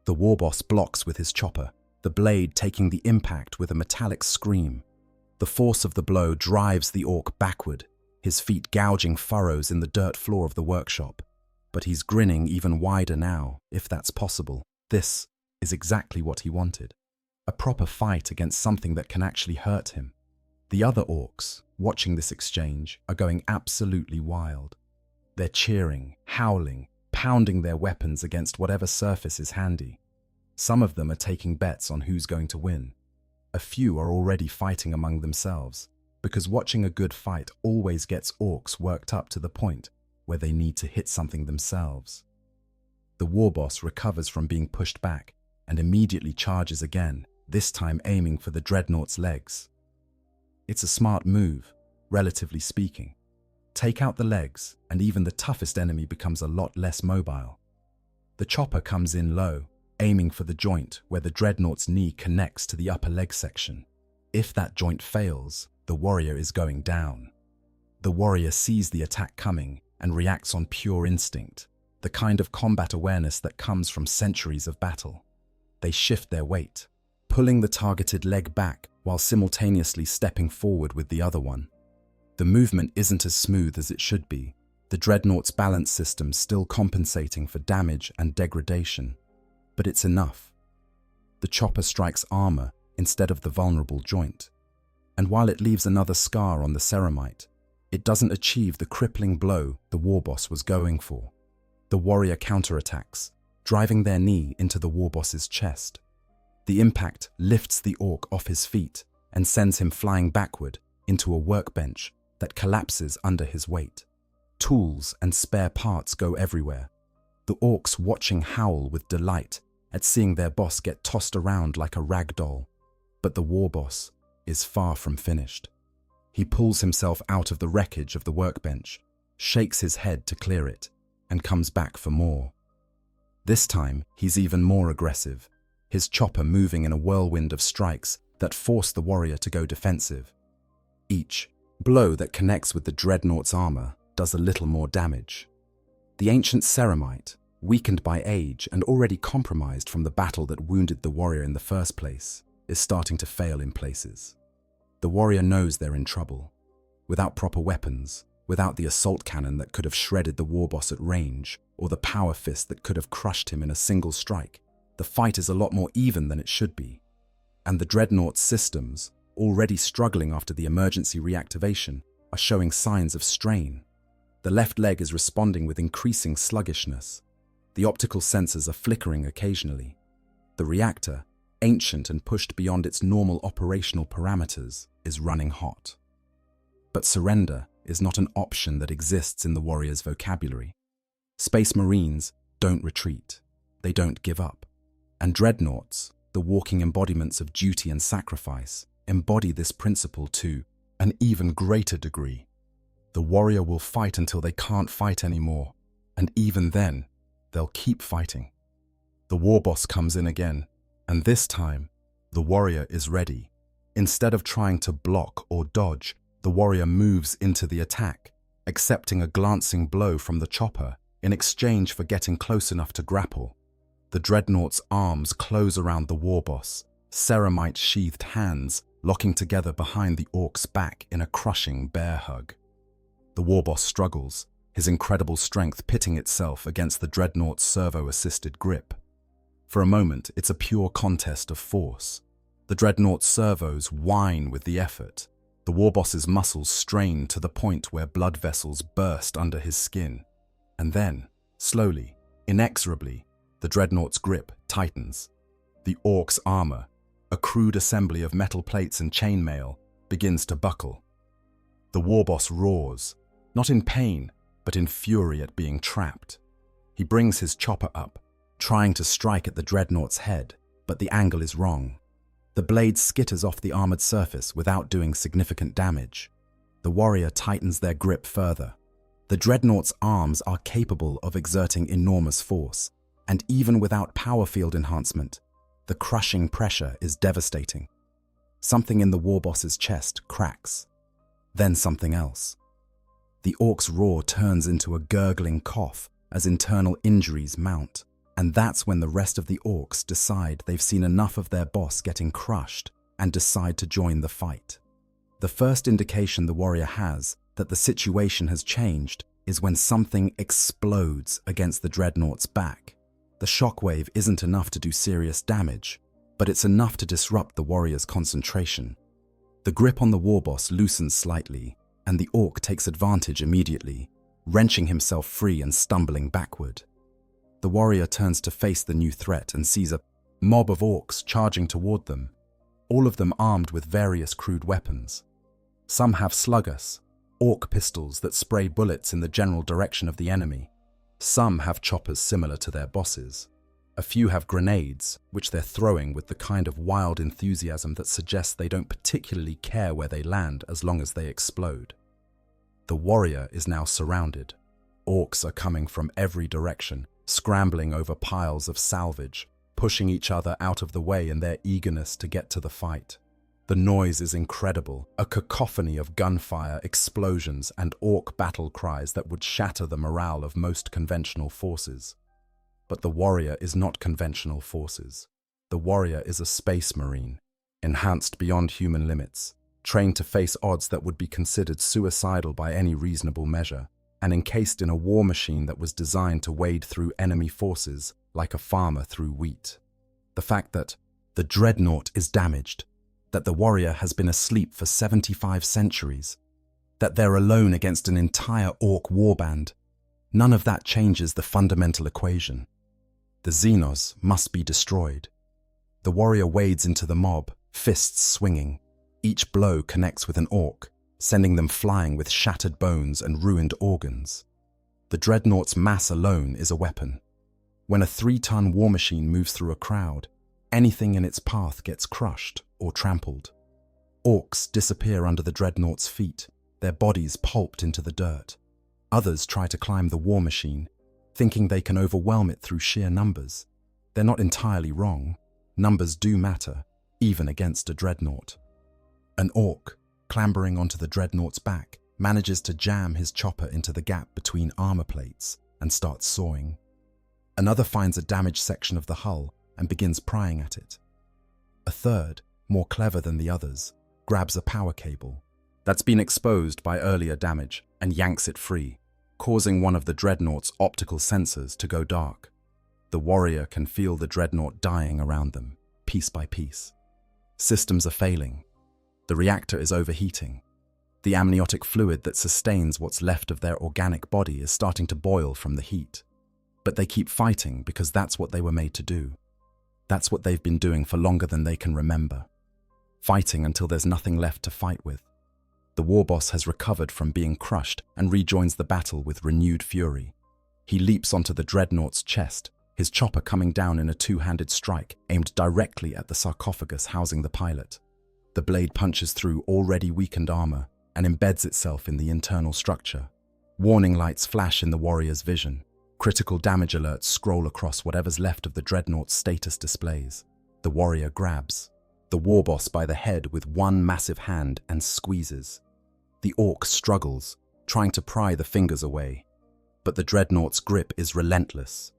The warboss blocks with his chopper, the blade taking the impact with a metallic scream. The force of the blow drives the Ork backward, his feet gouging furrows in the dirt floor of the workshop. But he's grinning even wider now, if that's possible. This is exactly what he wanted. A proper fight against something that can actually hurt him. The other orcs, watching this exchange, are going absolutely wild. They're cheering, howling, pounding their weapons against whatever surface is handy. Some of them are taking bets on who's going to win. A few are already fighting among themselves, because watching a good fight always gets orcs worked up to the point where they need to hit something themselves. The war boss recovers from being pushed back and immediately charges again, this time aiming for the Dreadnought's legs. It's a smart move, relatively speaking. Take out the legs, and even the toughest enemy becomes a lot less mobile. The chopper comes in low, aiming for the joint where the Dreadnought's knee connects to the upper leg section. If that joint fails, the warrior is going down. The warrior sees the attack coming and reacts on pure instinct, the kind of combat awareness that comes from centuries of battle. They shift their weight, pulling the targeted leg back while simultaneously stepping forward with the other one. The movement isn't as smooth as it should be, the Dreadnought's balance system still compensating for damage and degradation. But it's enough. The chopper strikes armor instead of the vulnerable joint. And while it leaves another scar on the ceramite, it doesn't achieve the crippling blow the warboss was going for. The warrior counterattacks, driving their knee into the warboss's chest. The impact lifts the orc off his feet and sends him flying backward into a workbench that collapses under his weight. Tools and spare parts go everywhere. The orcs watching howl with delight at seeing their boss get tossed around like a rag doll. But the warboss is far from finished. He pulls himself out of the wreckage of the workbench, shakes his head to clear it, and comes back for more. This time, he's even more aggressive, his chopper moving in a whirlwind of strikes that force the warrior to go defensive. Each blow that connects with the Dreadnought's armor does a little more damage. The ancient ceramite, weakened by age and already compromised from the battle that wounded the warrior in the first place, is starting to fail in places. The warrior knows they're in trouble. Without proper weapons, without the assault cannon that could have shredded the warboss at range, or the power fist that could have crushed him in a single strike, the fight is a lot more even than it should be. And the Dreadnought's systems, already struggling after the emergency reactivation, are showing signs of strain. The left leg is responding with increasing sluggishness. The optical sensors are flickering occasionally. The reactor, ancient and pushed beyond its normal operational parameters, is running hot. But surrender is not an option that exists in the warrior's vocabulary. Space Marines don't retreat. They don't give up. And Dreadnoughts, the walking embodiments of duty and sacrifice, embody this principle to an even greater degree. The warrior will fight until they can't fight anymore, and even then, they'll keep fighting. The warboss comes in again, and this time, the warrior is ready. Instead of trying to block or dodge, the warrior moves into the attack, accepting a glancing blow from the chopper in exchange for getting close enough to grapple. The Dreadnought's arms close around the warboss, ceramite-sheathed hands locking together behind the orc's back in a crushing bear hug. The warboss struggles, his incredible strength pitting itself against the Dreadnought's servo-assisted grip. For a moment, it's a pure contest of force. The Dreadnought's servos whine with the effort. The warboss's muscles strain to the point where blood vessels burst under his skin. And then, slowly, inexorably, the Dreadnought's grip tightens. The orc's armor, a crude assembly of metal plates and chainmail, begins to buckle. The warboss roars, not in pain, but in fury at being trapped. He brings his chopper up, trying to strike at the Dreadnought's head, but the angle is wrong. The blade skitters off the armored surface without doing significant damage. The warrior tightens their grip further. The Dreadnought's arms are capable of exerting enormous force, and even without power field enhancement, the crushing pressure is devastating. Something in the warboss's chest cracks. Then something else. The orc's roar turns into a gurgling cough as internal injuries mount. And that's when the rest of the orcs decide they've seen enough of their boss getting crushed and decide to join the fight. The first indication the warrior has that the situation has changed is when something explodes against the Dreadnought's back. The shockwave isn't enough to do serious damage, but it's enough to disrupt the warrior's concentration. The grip on the warboss loosens slightly, and the orc takes advantage immediately, wrenching himself free and stumbling backward. The warrior turns to face the new threat and sees a mob of orcs charging toward them, all of them armed with various crude weapons. Some have sluggers, orc pistols that spray bullets in the general direction of the enemy. Some have choppers similar to their bosses. A few have grenades, which they're throwing with the kind of wild enthusiasm that suggests they don't particularly care where they land as long as they explode. The warrior is now surrounded. Orcs are coming from every direction, scrambling over piles of salvage, pushing each other out of the way in their eagerness to get to the fight. The noise is incredible, a cacophony of gunfire, explosions, and orc battle cries that would shatter the morale of most conventional forces. But the warrior is not conventional forces. The warrior is a space marine, enhanced beyond human limits, trained to face odds that would be considered suicidal by any reasonable measure, and encased in a war machine that was designed to wade through enemy forces like a farmer through wheat. The fact that the Dreadnought is damaged, that the warrior has been asleep for 75 centuries, that they're alone against an entire orc warband, none of that changes the fundamental equation. The Xenos must be destroyed. The warrior wades into the mob, fists swinging. Each blow connects with an orc, sending them flying with shattered bones and ruined organs. The Dreadnought's mass alone is a weapon. When a 3-ton war machine moves through a crowd, anything in its path gets crushed or trampled. Orcs disappear under the Dreadnought's feet, their bodies pulped into the dirt. Others try to climb the war machine, thinking they can overwhelm it through sheer numbers. They're not entirely wrong. Numbers do matter, even against a Dreadnought. An orc, clambering onto the Dreadnought's back, manages to jam his chopper into the gap between armor plates and starts sawing. Another finds a damaged section of the hull and begins prying at it. A third, more clever than the others, grabs a power cable that's been exposed by earlier damage and yanks it free, causing one of the Dreadnought's optical sensors to go dark. The warrior can feel the Dreadnought dying around them, piece by piece. Systems are failing. The reactor is overheating. The amniotic fluid that sustains what's left of their organic body is starting to boil from the heat. But they keep fighting because that's what they were made to do. That's what they've been doing for longer than they can remember. Fighting until there's nothing left to fight with. The warboss has recovered from being crushed and rejoins the battle with renewed fury. He leaps onto the Dreadnought's chest, his chopper coming down in a two-handed strike aimed directly at the sarcophagus housing the pilot. The blade punches through already weakened armor and embeds itself in the internal structure. Warning lights flash in the warrior's vision. Critical damage alerts scroll across whatever's left of the Dreadnought's status displays. The warrior grabs the warboss by the head with one massive hand and squeezes. The orc struggles, trying to pry the fingers away, but the Dreadnought's grip is relentless.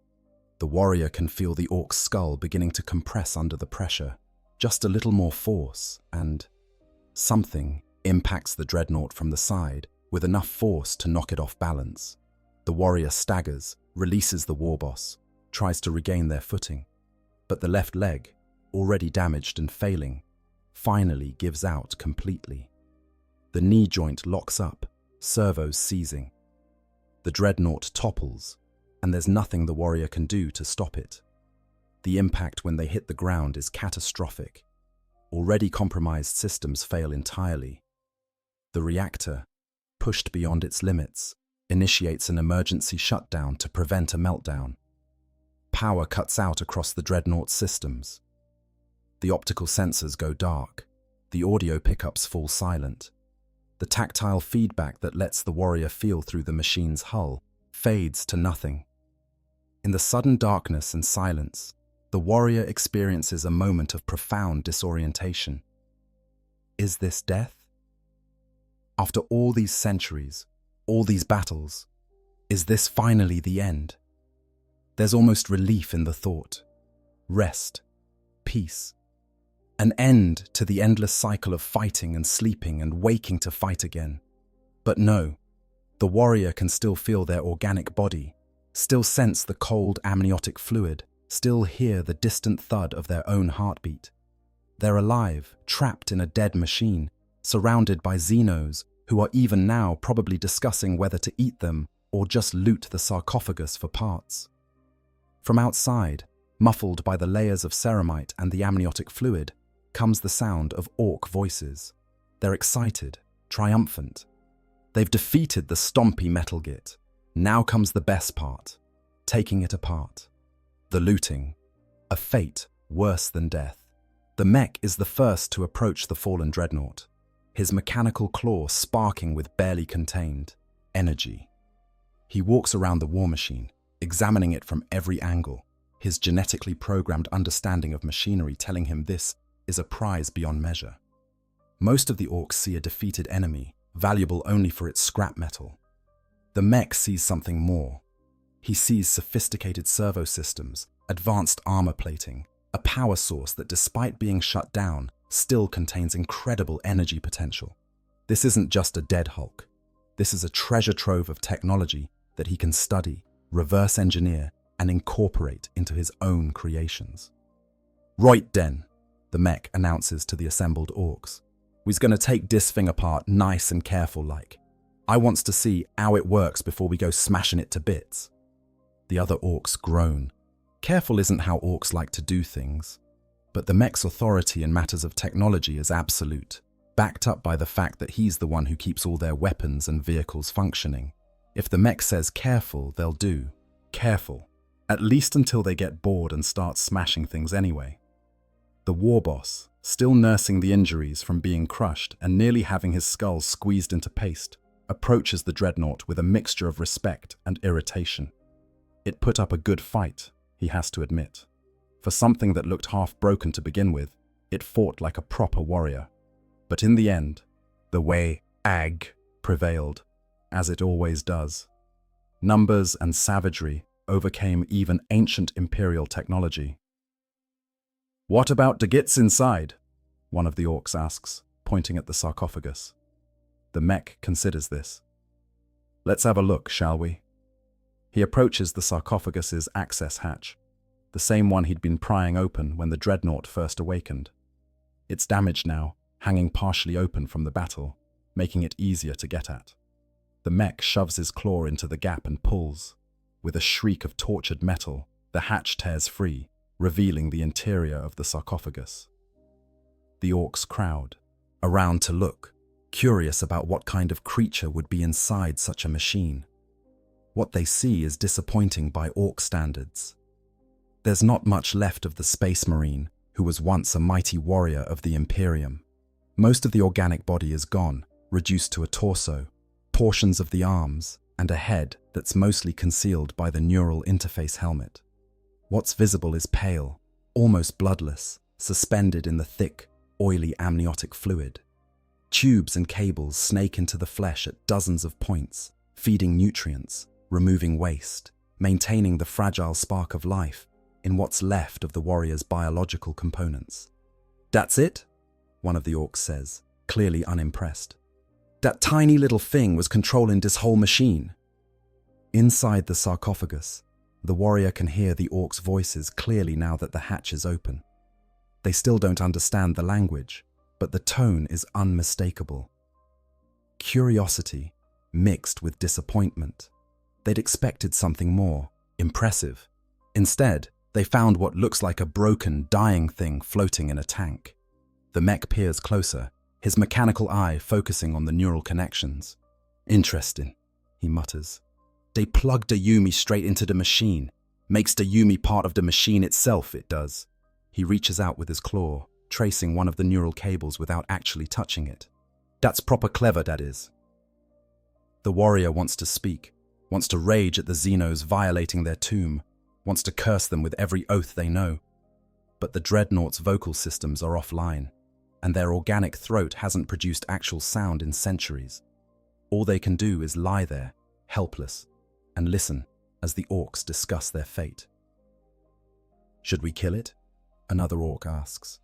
The warrior can feel the orc's skull beginning to compress under the pressure. Just a little more force, and something impacts the Dreadnought from the side with enough force to knock it off balance. The warrior staggers, releases the warboss, tries to regain their footing, but the left leg, already damaged and failing, finally gives out completely. The knee joint locks up, servos seizing. The Dreadnought topples, and there's nothing the warrior can do to stop it. The impact when they hit the ground is catastrophic. Already compromised systems fail entirely. The reactor, pushed beyond its limits, initiates an emergency shutdown to prevent a meltdown. Power cuts out across the Dreadnought's systems. The optical sensors go dark. The audio pickups fall silent. The tactile feedback that lets the warrior feel through the machine's hull fades to nothing. In the sudden darkness and silence, the warrior experiences a moment of profound disorientation. Is this death? After all these centuries, all these battles, is this finally the end? There's almost relief in the thought. Rest, peace. An end to the endless cycle of fighting and sleeping and waking to fight again. But no, the warrior can still feel their organic body, still sense the cold amniotic fluid, still hear the distant thud of their own heartbeat. They're alive, trapped in a dead machine, surrounded by Xenos who are even now probably discussing whether to eat them or just loot the sarcophagus for parts. From outside, muffled by the layers of ceramite and the amniotic fluid, comes the sound of Ork voices. They're excited, triumphant. They've defeated the stompy metal git. Now comes the best part, taking it apart. The looting, a fate worse than death. The mech is the first to approach the fallen Dreadnought, his mechanical claw sparking with barely contained energy. He walks around the war machine, examining it from every angle, his genetically programmed understanding of machinery telling him this is a prize beyond measure. Most of the Orks see a defeated enemy, valuable only for its scrap metal. The mech sees something more. He sees sophisticated servo systems, advanced armor plating, a power source that, despite being shut down, still contains incredible energy potential. This isn't just a dead Hulk. This is a treasure trove of technology that he can study, reverse engineer, and incorporate into his own creations. "Right den," the mech announces to the assembled Orks. "We's gonna take this thing apart nice and careful like. I wants to see how it works before we go smashing it to bits." The other Orks groan. Careful isn't how Orks like to do things. But the mech's authority in matters of technology is absolute, backed up by the fact that he's the one who keeps all their weapons and vehicles functioning. If the mech says careful, they'll do. Careful. At least until they get bored and start smashing things anyway. The war boss, still nursing the injuries from being crushed and nearly having his skull squeezed into paste, approaches the Dreadnought with a mixture of respect and irritation. It put up a good fight, he has to admit. For something that looked half broken to begin with, it fought like a proper warrior. But in the end, the way Ag prevailed, as it always does. Numbers and savagery overcame even ancient Imperial technology. "What about the gits inside?" one of the Orks asks, pointing at the sarcophagus. The mech considers this. "Let's have a look, shall we?" He approaches the sarcophagus's access hatch, the same one he'd been prying open when the Dreadnought first awakened. It's damaged now, hanging partially open from the battle, making it easier to get at. The mech shoves his claw into the gap and pulls. With a shriek of tortured metal, the hatch tears free, revealing the interior of the sarcophagus. The Orks crowd around to look, curious about what kind of creature would be inside such a machine. What they see is disappointing by Ork standards. There's not much left of the Space Marine, who was once a mighty warrior of the Imperium. Most of the organic body is gone, reduced to a torso, portions of the arms, and a head that's mostly concealed by the neural interface helmet. What's visible is pale, almost bloodless, suspended in the thick, oily amniotic fluid. Tubes and cables snake into the flesh at dozens of points, feeding nutrients, removing waste, maintaining the fragile spark of life in what's left of the warrior's biological components. "That's it?" one of the Orks says, clearly unimpressed. "That tiny little thing was controlling this whole machine." Inside the sarcophagus, the warrior can hear the Orks' voices clearly now that the hatch is open. They still don't understand the language, but the tone is unmistakable. Curiosity mixed with disappointment. They'd expected something more impressive. Instead, they found what looks like a broken, dying thing floating in a tank. The mech peers closer, his mechanical eye focusing on the neural connections. "Interesting," he mutters. "They plugged the Yumi straight into the machine. Makes the Yumi part of the machine itself, it does." He reaches out with his claw, tracing one of the neural cables without actually touching it. "That's proper clever, that is." The warrior wants to speak, wants to rage at the Xenos violating their tomb, wants to curse them with every oath they know. But the Dreadnought's vocal systems are offline, and their organic throat hasn't produced actual sound in centuries. All they can do is lie there, helpless, and listen as the Orks discuss their fate. "Should we kill it?" another Ork asks.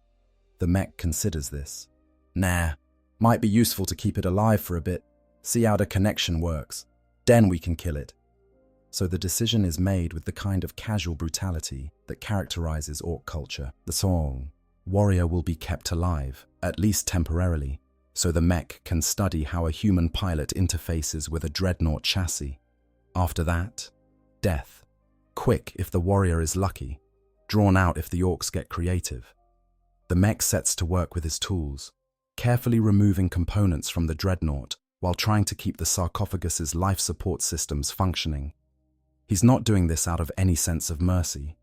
The mech considers this. "Nah, might be useful to keep it alive for a bit, see how the connection works. Then we can kill it." So the decision is made with the kind of casual brutality that characterizes Ork culture. The song, warrior will be kept alive, at least temporarily, so the mech can study how a human pilot interfaces with a Dreadnought chassis. After that, death. Quick if the warrior is lucky, drawn out if the Orks get creative. The mech sets to work with his tools, carefully removing components from the Dreadnought while trying to keep the sarcophagus's life support systems functioning. He's not doing this out of any sense of mercy.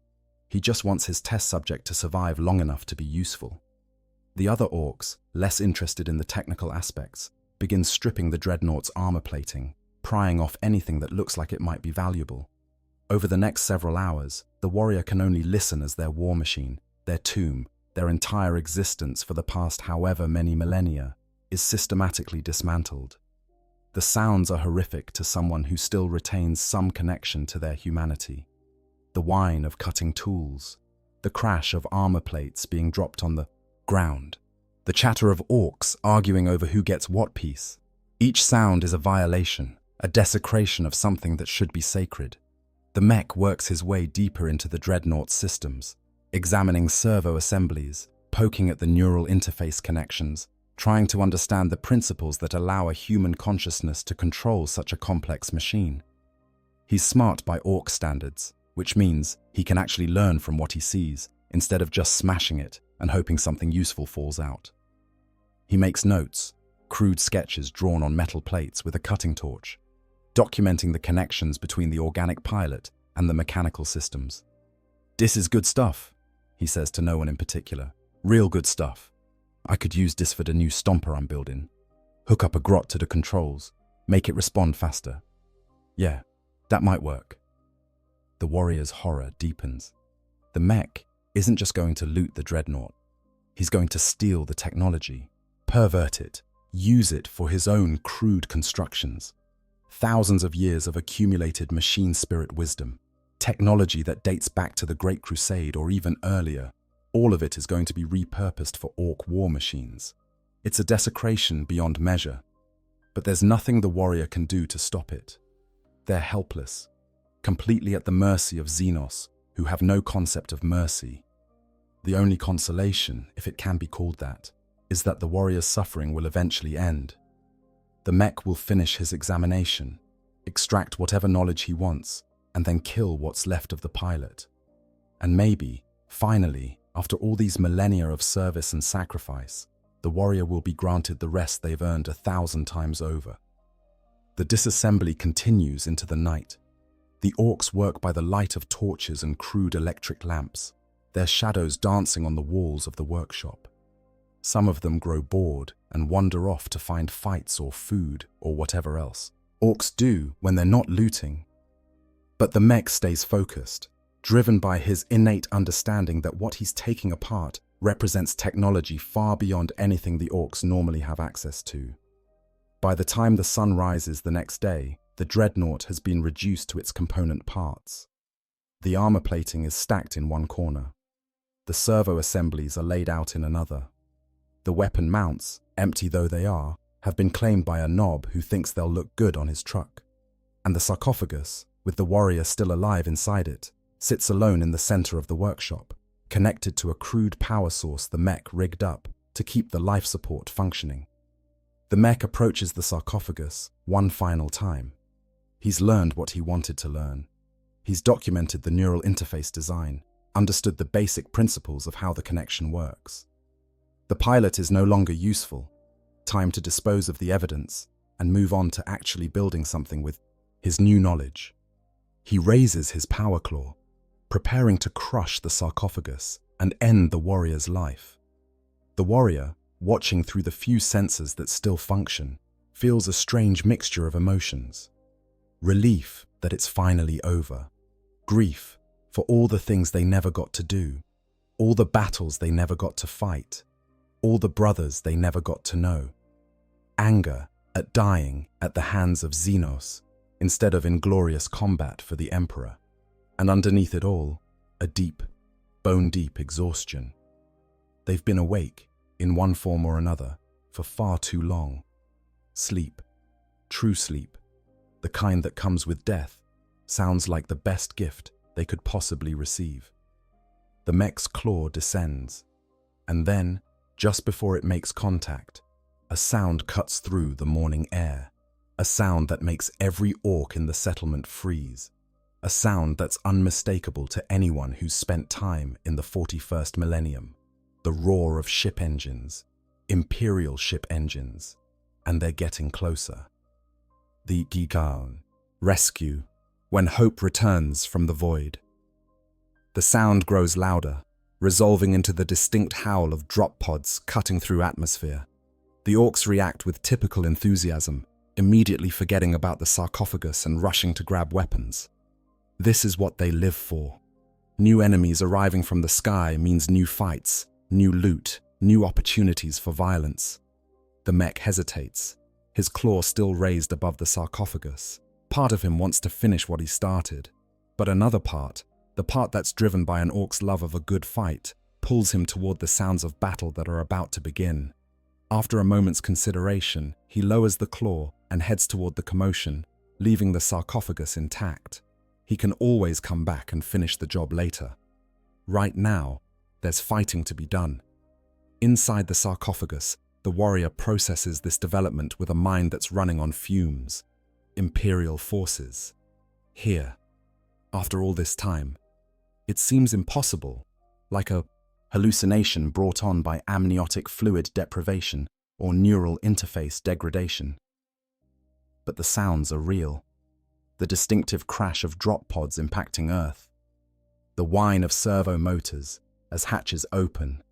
He just wants his test subject to survive long enough to be useful. The other Orks, less interested in the technical aspects, begin stripping the Dreadnought's armor plating, prying off anything that looks like it might be valuable. Over the next several hours, the warrior can only listen as their war machine, their tomb, their entire existence for the past however many millennia, is systematically dismantled. The sounds are horrific to someone who still retains some connection to their humanity. The whine of cutting tools, the crash of armor plates being dropped on the ground, the chatter of Orks arguing over who gets what piece. Each sound is a violation, a desecration of something that should be sacred. The mech works his way deeper into the Dreadnought's systems, examining servo assemblies, poking at the neural interface connections, trying to understand the principles that allow a human consciousness to control such a complex machine. He's smart by Ork standards, which means he can actually learn from what he sees, instead of just smashing it and hoping something useful falls out. He makes notes, crude sketches drawn on metal plates with a cutting torch, documenting the connections between the organic pilot and the mechanical systems. "This is good stuff," he says to no one in particular. "Real good stuff. I could use this for the new stomper I'm building. Hook up a grot to the controls, make it respond faster. Yeah, that might work." The warrior's horror deepens. The mech isn't just going to loot the Dreadnought. He's going to steal the technology, pervert it, use it for his own crude constructions. Thousands of years of accumulated machine spirit wisdom, technology that dates back to the Great Crusade or even earlier, all of it is going to be repurposed for Ork war machines. It's a desecration beyond measure, but there's nothing the warrior can do to stop it. They're helpless, completely at the mercy of Xenos, who have no concept of mercy. The only consolation, if it can be called that, is that the warrior's suffering will eventually end. The mech will finish his examination, extract whatever knowledge he wants, and then kill what's left of the pilot. And maybe, finally, after all these millennia of service and sacrifice, the warrior will be granted the rest they've earned 1,000 times over. The disassembly continues into the night. The Orks work by the light of torches and crude electric lamps, their shadows dancing on the walls of the workshop. Some of them grow bored and wander off to find fights or food or whatever else. Orks do when they're not looting. But the mech stays focused, driven by his innate understanding that what he's taking apart represents technology far beyond anything the Orks normally have access to. By the time the sun rises the next day, the Dreadnought has been reduced to its component parts. The armor plating is stacked in one corner. The servo assemblies are laid out in another. The weapon mounts, empty though they are, have been claimed by a knob who thinks they'll look good on his truck. And the sarcophagus, with the warrior still alive inside it, sits alone in the center of the workshop, connected to a crude power source the mech rigged up to keep the life support functioning. The mech approaches the sarcophagus one final time. He's learned what he wanted to learn. He's documented the neural interface design, understood the basic principles of how the connection works. The pilot is no longer useful. Time to dispose of the evidence and move on to actually building something with his new knowledge. He raises his power claw, preparing to crush the sarcophagus and end the warrior's life. The warrior, watching through the few sensors that still function, feels a strange mixture of emotions. Relief that it's finally over. Grief for all the things they never got to do, all the battles they never got to fight, all the brothers they never got to know. Anger at dying at the hands of Xenos instead of inglorious combat for the Emperor. And underneath it all, a deep, bone-deep exhaustion. They've been awake, in one form or another, for far too long. Sleep, true sleep, the kind that comes with death, sounds like the best gift they could possibly receive. The mech's claw descends, and then, just before it makes contact, a sound cuts through the morning air. A sound that makes every orc in the settlement freeze. A sound that's unmistakable to anyone who's spent time in the 41st millennium. The roar of ship engines, Imperial ship engines, and they're getting closer. The Gigaon, rescue, when hope returns from the void. The sound grows louder, resolving into the distinct howl of drop pods cutting through atmosphere. The orcs react with typical enthusiasm, immediately forgetting about the sarcophagus and rushing to grab weapons. This is what they live for. New enemies arriving from the sky means new fights, new loot, new opportunities for violence. The mech hesitates, his claw still raised above the sarcophagus. Part of him wants to finish what he started, but another part, the part that's driven by an orc's love of a good fight, pulls him toward the sounds of battle that are about to begin. After a moment's consideration, he lowers the claw and heads toward the commotion, leaving the sarcophagus intact. He can always come back and finish the job later. Right now, there's fighting to be done. Inside the sarcophagus, the warrior processes this development with a mind that's running on fumes. Imperial forces. Here, after all this time, it seems impossible, like a hallucination brought on by amniotic fluid deprivation or neural interface degradation. But the sounds are real. The distinctive crash of drop pods impacting Earth. The whine of servo motors as hatches open.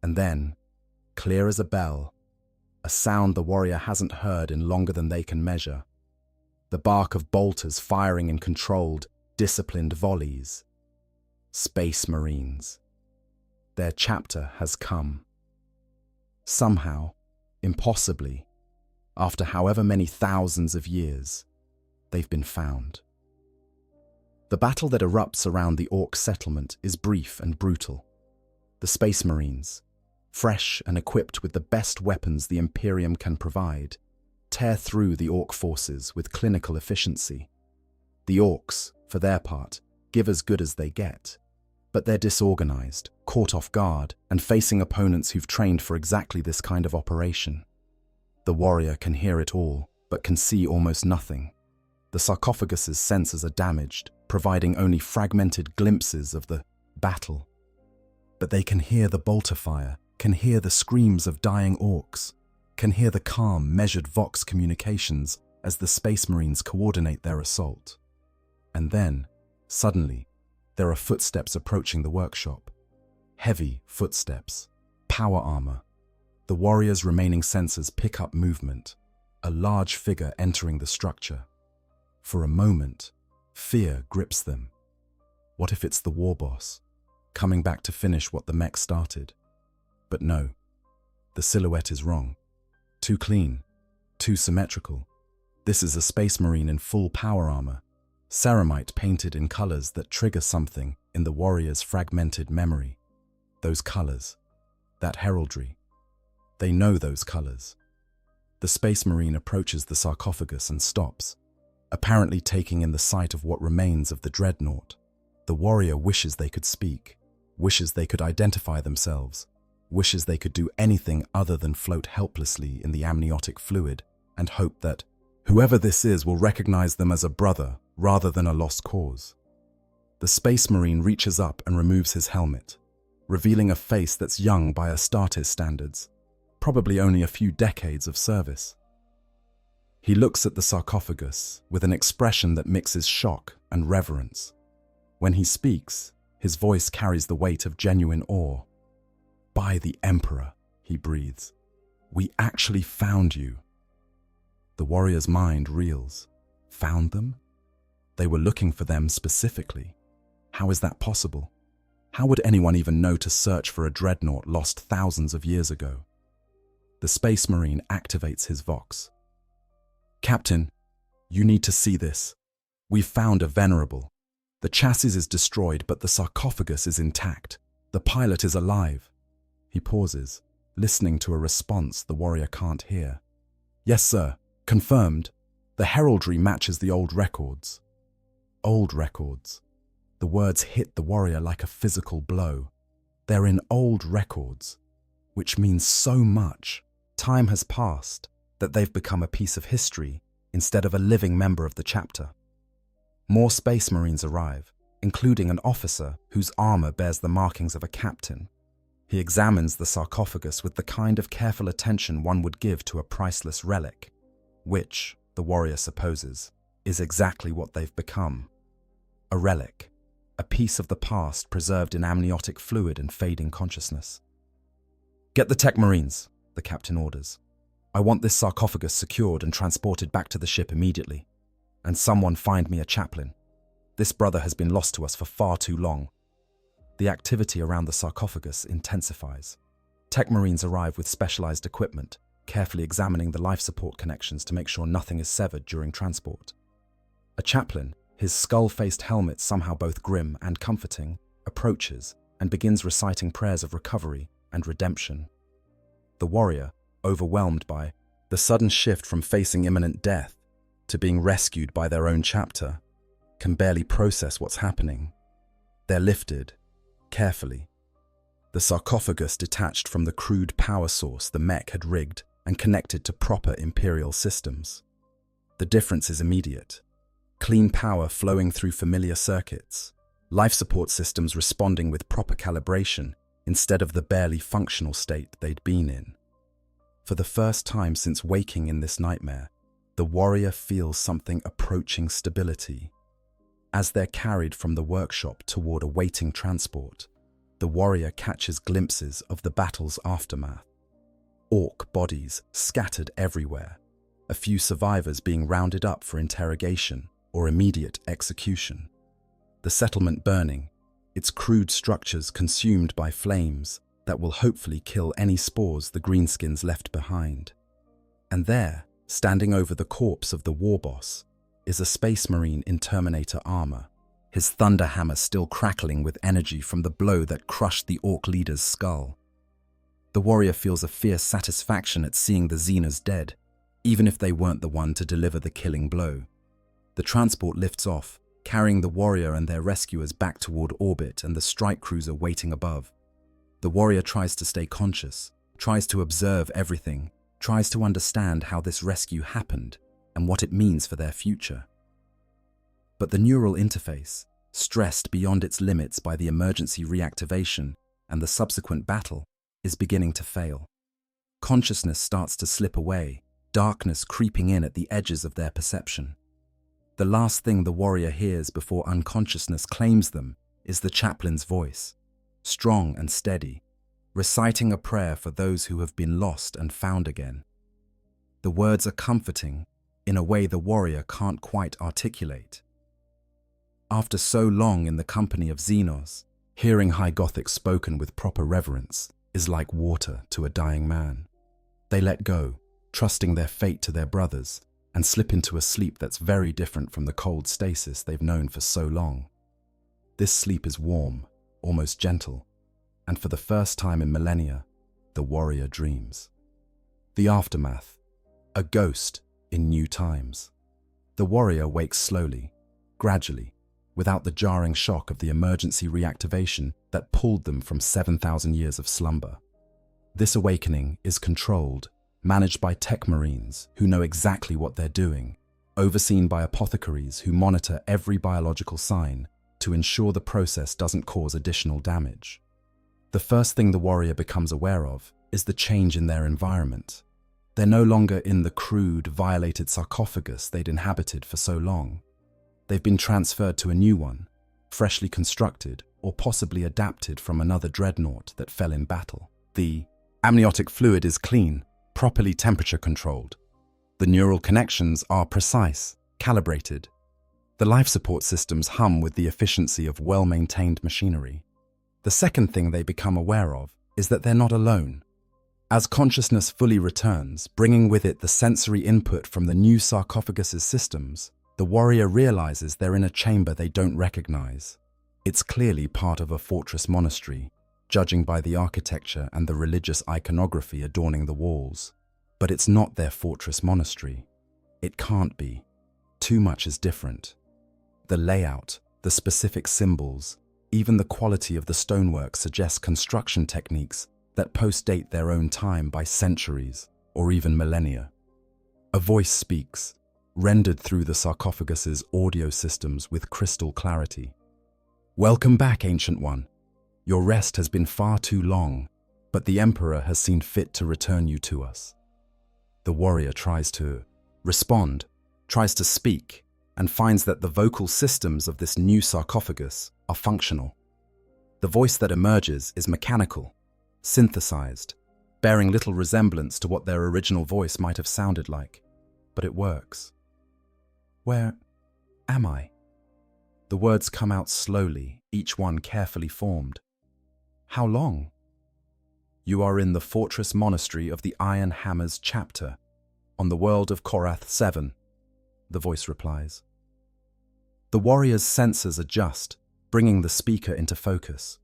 And then, clear as a bell, a sound the warrior hasn't heard in longer than they can measure. The bark of bolters firing in controlled, disciplined volleys. Space Marines. Their chapter has come. Somehow, impossibly, after however many thousands of years, they've been found. The battle that erupts around the Ork settlement is brief and brutal. The Space Marines, fresh and equipped with the best weapons the Imperium can provide, tear through the Ork forces with clinical efficiency. The Orks, for their part, give as good as they get. But they're disorganized, caught off guard, and facing opponents who've trained for exactly this kind of operation. The warrior can hear it all, but can see almost nothing. The sarcophagus's sensors are damaged, providing only fragmented glimpses of the battle. But they can hear the bolter fire, can hear the screams of dying orcs, can hear the calm, measured Vox communications as the Space Marines coordinate their assault. And then, suddenly, there are footsteps approaching the workshop. Heavy footsteps, power armor. The warrior's remaining sensors pick up movement, a large figure entering the structure. For a moment, fear grips them. What if it's the war boss, coming back to finish what the mech started? But no, the silhouette is wrong. Too clean, too symmetrical. This is a Space Marine in full power armor, ceramite painted in colors that trigger something in the warrior's fragmented memory. Those colors, that heraldry. They know those colors. The Space Marine approaches the sarcophagus and stops, apparently taking in the sight of what remains of the Dreadnought. The warrior wishes they could speak, wishes they could identify themselves, wishes they could do anything other than float helplessly in the amniotic fluid and hope that whoever this is will recognize them as a brother rather than a lost cause. The Space Marine reaches up and removes his helmet, revealing a face that's young by Astartes standards, probably only a few decades of service. He looks at the sarcophagus with an expression that mixes shock and reverence. When he speaks, his voice carries the weight of genuine awe. "By the Emperor," he breathes, "we actually found you." The warrior's mind reels. Found them? They were looking for them specifically. How is that possible? How would anyone even know to search for a Dreadnought lost thousands of years ago? The Space Marine activates his Vox. "Captain, you need to see this. We've found a venerable. The chassis is destroyed, but the sarcophagus is intact. The pilot is alive." He pauses, listening to a response the warrior can't hear. "Yes, sir. Confirmed. The heraldry matches the old records." Old records. The words hit the warrior like a physical blow. They're in old records, which means so much. Time has passed, that they've become a piece of history instead of a living member of the chapter. More Space Marines arrive, including an officer whose armor bears the markings of a captain. He examines the sarcophagus with the kind of careful attention one would give to a priceless relic, which, the warrior supposes, is exactly what they've become. A relic, a piece of the past preserved in amniotic fluid and fading consciousness. "Get the tech Marines," the captain orders. "I want this sarcophagus secured and transported back to the ship immediately. And someone find me a chaplain. This brother has been lost to us for far too long." The activity around the sarcophagus intensifies. Tech Marines arrive with specialized equipment, carefully examining the life support connections to make sure nothing is severed during transport. A chaplain, his skull-faced helmet somehow both grim and comforting, approaches and begins reciting prayers of recovery and redemption. The warrior, overwhelmed by the sudden shift from facing imminent death to being rescued by their own chapter, can barely process what's happening. They're lifted, carefully. The sarcophagus detached from the crude power source the mech had rigged and connected to proper Imperial systems. The difference is immediate. Clean power flowing through familiar circuits, life support systems responding with proper calibration instead of the barely functional state they'd been in. For the first time since waking in this nightmare, the warrior feels something approaching stability. As they're carried from the workshop toward awaiting transport, the warrior catches glimpses of the battle's aftermath. Ork bodies scattered everywhere, a few survivors being rounded up for interrogation or immediate execution. The settlement burning, its crude structures consumed by flames that will hopefully kill any spores the greenskins left behind. And there, standing over the corpse of the war boss, is a Space Marine in Terminator armor, his thunder hammer still crackling with energy from the blow that crushed the Ork leader's skull. The warrior feels a fierce satisfaction at seeing the Xenas dead, even if they weren't the one to deliver the killing blow. The transport lifts off, carrying the warrior and their rescuers back toward orbit and the strike cruiser waiting above. The warrior tries to stay conscious, tries to observe everything, tries to understand how this rescue happened and what it means for their future. But the neural interface, stressed beyond its limits by the emergency reactivation and the subsequent battle, is beginning to fail. Consciousness starts to slip away, darkness creeping in at the edges of their perception. The last thing the warrior hears before unconsciousness claims them is the chaplain's voice, strong and steady, reciting a prayer for those who have been lost and found again. The words are comforting in a way the warrior can't quite articulate. After so long in the company of Xenos, hearing High Gothic spoken with proper reverence is like water to a dying man. They let go, trusting their fate to their brothers, and slip into a sleep that's very different from the cold stasis they've known for so long. This sleep is warm, almost gentle, and for the first time in millennia, the warrior dreams. The aftermath, a ghost in new times. The warrior wakes slowly, gradually, without the jarring shock of the emergency reactivation that pulled them from 7,000 years of slumber. This awakening is controlled, managed by tech marines who know exactly what they're doing, overseen by apothecaries who monitor every biological sign to ensure the process doesn't cause additional damage. The first thing the warrior becomes aware of is the change in their environment. They're no longer in the crude, violated sarcophagus they'd inhabited for so long. They've been transferred to a new one, freshly constructed or possibly adapted from another Dreadnought that fell in battle. The amniotic fluid is clean, properly temperature controlled. The neural connections are precise, calibrated. The life support systems hum with the efficiency of well-maintained machinery. The second thing they become aware of is that they're not alone. As consciousness fully returns, bringing with it the sensory input from the new sarcophagus's systems, the warrior realizes they're in a chamber they don't recognize. It's clearly part of a fortress monastery, judging by the architecture and the religious iconography adorning the walls. But it's not their fortress monastery. It can't be. Too much is different. The layout, the specific symbols, even the quality of the stonework suggests construction techniques that post-date their own time by centuries. or even millennia. A voice speaks, rendered through the sarcophagus's audio systems with crystal clarity. "Welcome back, Ancient One. Your rest has been far too long, but the Emperor has seen fit to return you to us." The warrior tries to respond, tries to speak, and finds that the vocal systems of this new sarcophagus are functional. The voice that emerges is mechanical, synthesized, bearing little resemblance to what their original voice might have sounded like, but it works. "Where am I?" The words come out slowly, each one carefully formed. "How long?" "You are in the Fortress Monastery of the Iron Hammers chapter, on the world of Korath 7, the voice replies. The warrior's senses adjust, bringing the speaker into focus.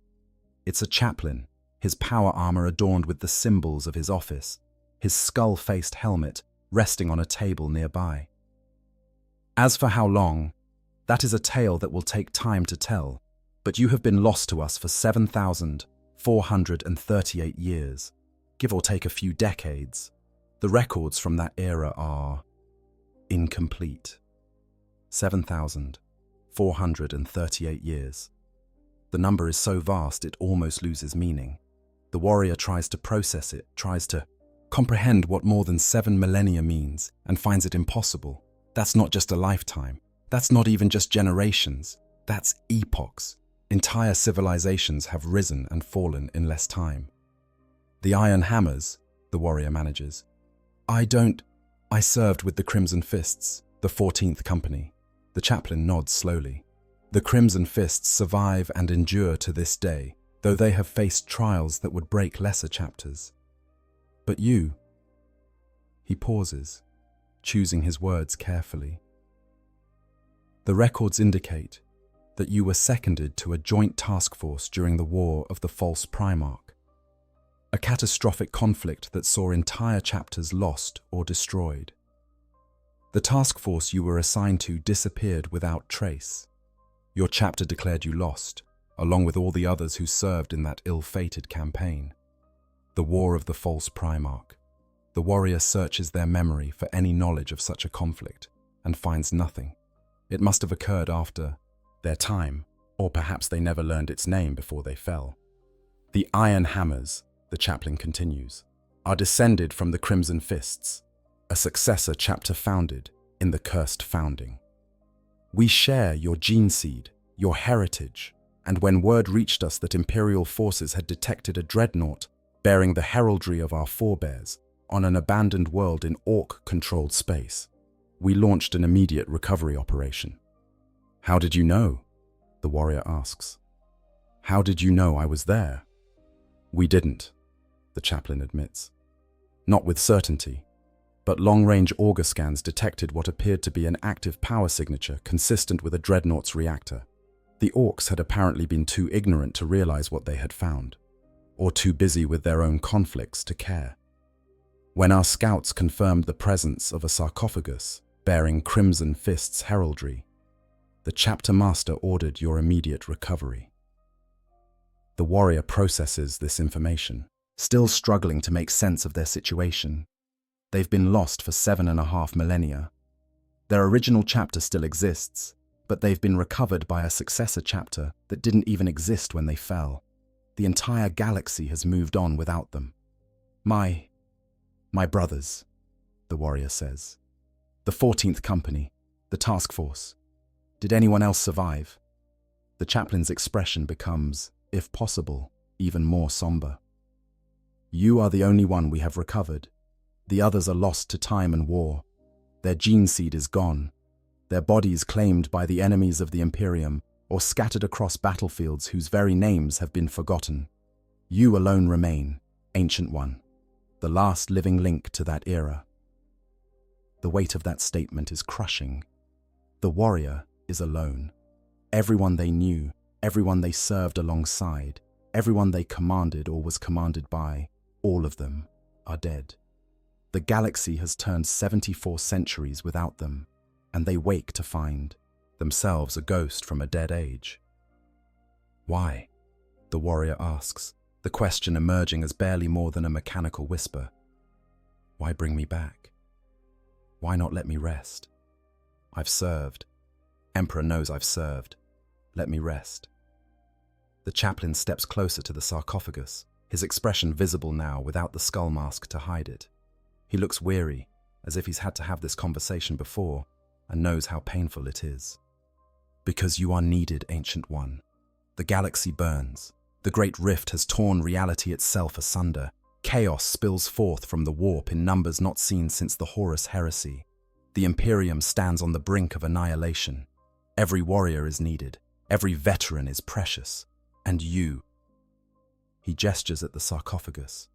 It's a chaplain, his power armor adorned with the symbols of his office, his skull-faced helmet resting on a table nearby. "As for how long, that is a tale that will take time to tell, but you have been lost to us for 7,438 years, give or take a few decades. The records from that era are incomplete." 7,438 years. The number is so vast it almost loses meaning. The warrior tries to process it, tries to comprehend what more than 7 millennia means, and finds it impossible. That's not just a lifetime. That's not even just generations. That's epochs. Entire civilizations have risen and fallen in less time. "The Iron Hammers," the warrior manages. I served with the Crimson Fists, the 14th Company." The chaplain nods slowly. "The Crimson Fists survive and endure to this day, though they have faced trials that would break lesser chapters. But you..." He pauses, choosing his words carefully. "The records indicate that you were seconded to a joint task force during the War of the False Primarch, a catastrophic conflict that saw entire chapters lost or destroyed. The task force you were assigned to disappeared without trace. Your chapter declared you lost, along with all the others who served in that ill-fated campaign. The War of the False Primarch. The warrior searches their memory for any knowledge of such a conflict and finds nothing. It must have occurred after their time, or perhaps they never learned its name before they fell. The Iron Hammers," the chaplain continues, "are descended from the Crimson Fists, a successor chapter founded in the Cursed Founding. We share your gene seed, your heritage, and when word reached us that Imperial forces had detected a Dreadnought bearing the heraldry of our forebears on an abandoned world in Ork-controlled space, we launched an immediate recovery operation." "How did you know?" the warrior asks. "How did you know I was there?" "We didn't," the chaplain admits. "Not with certainty, but long-range auger scans detected what appeared to be an active power signature consistent with a Dreadnought's reactor. The Orks had apparently been too ignorant to realize what they had found, or too busy with their own conflicts to care. When our scouts confirmed the presence of a sarcophagus bearing Crimson Fist's heraldry, the chapter master ordered your immediate recovery." The warrior processes this information, still struggling to make sense of their situation. They've been lost for 7.5 millennia. Their original chapter still exists, but they've been recovered by a successor chapter that didn't even exist when they fell. The entire galaxy has moved on without them. My brothers," the warrior says. "The 14th Company, the task force. Did anyone else survive?" The chaplain's expression becomes, if possible, even more somber. "You are the only one we have recovered. The others are lost to time and war. Their gene seed is gone, their bodies claimed by the enemies of the Imperium or scattered across battlefields whose very names have been forgotten. You alone remain, Ancient One, the last living link to that era." The weight of that statement is crushing. The warrior is alone. Everyone they knew, everyone they served alongside, everyone they commanded or was commanded by, all of them are dead. The galaxy has turned 74 centuries without them, and they wake to find themselves a ghost from a dead age. "Why?" the warrior asks, the question emerging as barely more than a mechanical whisper. Why bring me back? Why not let me rest? I've served. Emperor knows I've served. Let me rest. The chaplain steps closer to the sarcophagus, his expression visible now without the skull mask to hide it. He looks weary, as if he's had to have this conversation before, and knows how painful it is. Because you are needed, Ancient One. The galaxy burns. The great rift has torn reality itself asunder. Chaos spills forth from the warp in numbers not seen since the Horus heresy. The Imperium stands on the brink of annihilation. Every warrior is needed. Every veteran is precious. And you. He gestures at the sarcophagus.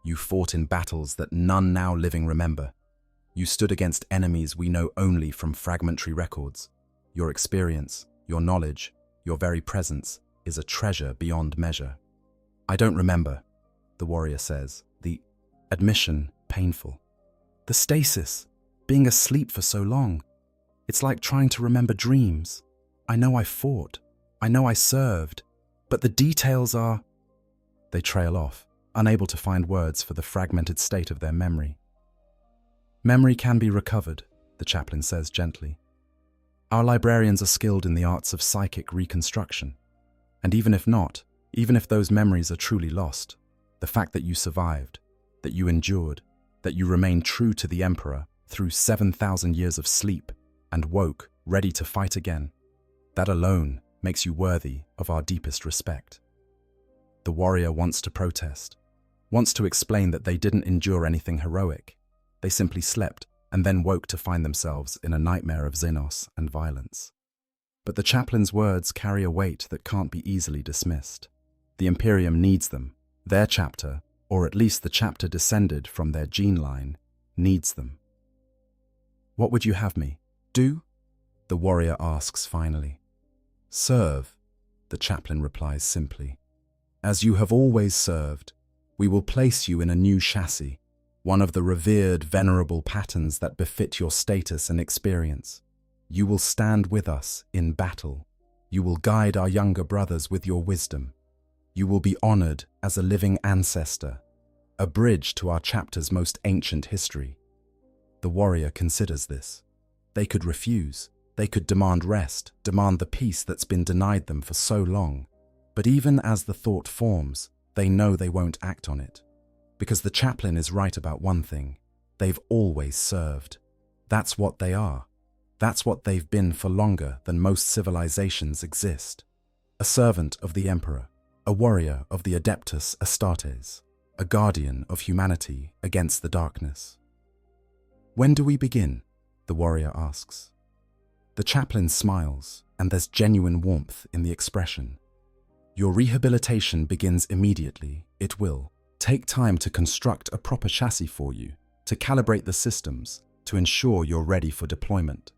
You fought in battles that none now living remember. You stood against enemies we know only from fragmentary records. Your experience, your knowledge, your very presence is a treasure beyond measure. I don't remember, the warrior says, the admission painful. The stasis, being asleep for so long. It's like trying to remember dreams. I know I fought. I know I served. But the details are... They trail off, unable to find words for the fragmented state of their memory. Memory can be recovered, the chaplain says gently. Our librarians are skilled in the arts of psychic reconstruction. And even if not, even if those memories are truly lost, the fact that you survived, that you endured, that you remained true to the Emperor through 7,000 years of sleep and woke, ready to fight again, that alone makes you worthy of our deepest respect. The warrior wants to protest, wants to explain that they didn't endure anything heroic. They simply slept and then woke to find themselves in a nightmare of Xenos and violence. But the chaplain's words carry a weight that can't be easily dismissed. The Imperium needs them. Their chapter, or at least the chapter descended from their gene line, needs them. What would you have me do? The warrior asks finally. Serve, the chaplain replies simply. As you have always served, we will place you in a new chassis, one of the revered, venerable patterns that befit your status and experience. You will stand with us in battle. You will guide our younger brothers with your wisdom. You will be honored as a living ancestor, a bridge to our chapter's most ancient history. The warrior considers this. They could refuse. They could demand rest, demand the peace that's been denied them for so long. But even as the thought forms, they know they won't act on it. Because the chaplain is right about one thing. They've always served. That's what they are. That's what they've been for longer than most civilizations exist. A servant of the Emperor, a warrior of the Adeptus Astartes, a guardian of humanity against the darkness. When do we begin? The warrior asks. The chaplain smiles, and there's genuine warmth in the expression. Your rehabilitation begins immediately. It will take time to construct a proper chassis for you, to calibrate the systems, to ensure you're ready for deployment.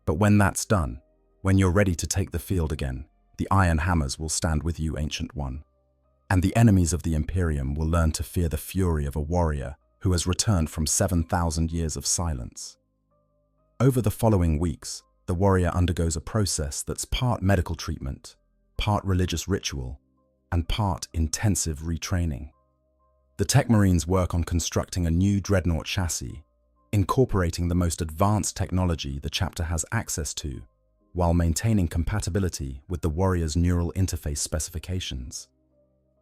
But when that's done, when you're ready to take the field again, the iron hammers will stand with you, Ancient One. And the enemies of the Imperium will learn to fear the fury of a warrior who has returned from 7,000 years of silence. Over the following weeks, the warrior undergoes a process that's part medical treatment, part religious ritual, and part intensive retraining. The Tech Marines work on constructing a new Dreadnought chassis, incorporating the most advanced technology the chapter has access to, while maintaining compatibility with the warrior's neural interface specifications.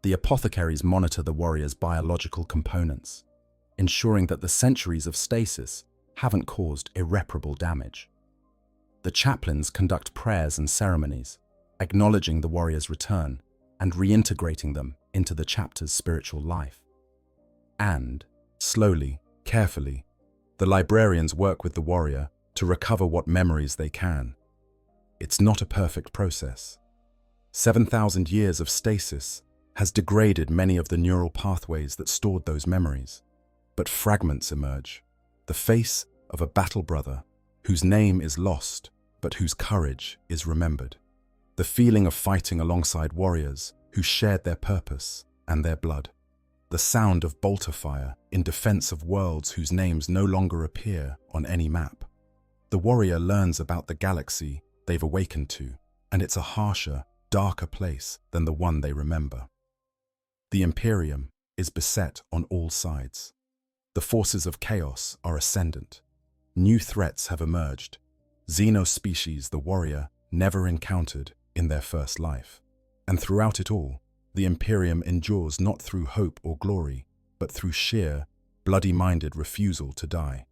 The apothecaries monitor the warrior's biological components, ensuring that the centuries of stasis haven't caused irreparable damage. The chaplains conduct prayers and ceremonies, acknowledging the warrior's return and reintegrating them into the chapter's spiritual life. And, slowly, carefully, the librarians work with the warrior to recover what memories they can. It's not a perfect process. 7,000 years of stasis has degraded many of the neural pathways that stored those memories. But fragments emerge, the face of a battle brother whose name is lost, but whose courage is remembered. The feeling of fighting alongside warriors who shared their purpose and their blood. The sound of bolter fire in defense of worlds whose names no longer appear on any map. The warrior learns about the galaxy they've awakened to, and it's a harsher, darker place than the one they remember. The Imperium is beset on all sides. The forces of chaos are ascendant. New threats have emerged. Xenospecies the warrior never encountered in their first life. And throughout it all, the Imperium endures not through hope or glory, but through sheer, bloody-minded refusal to die.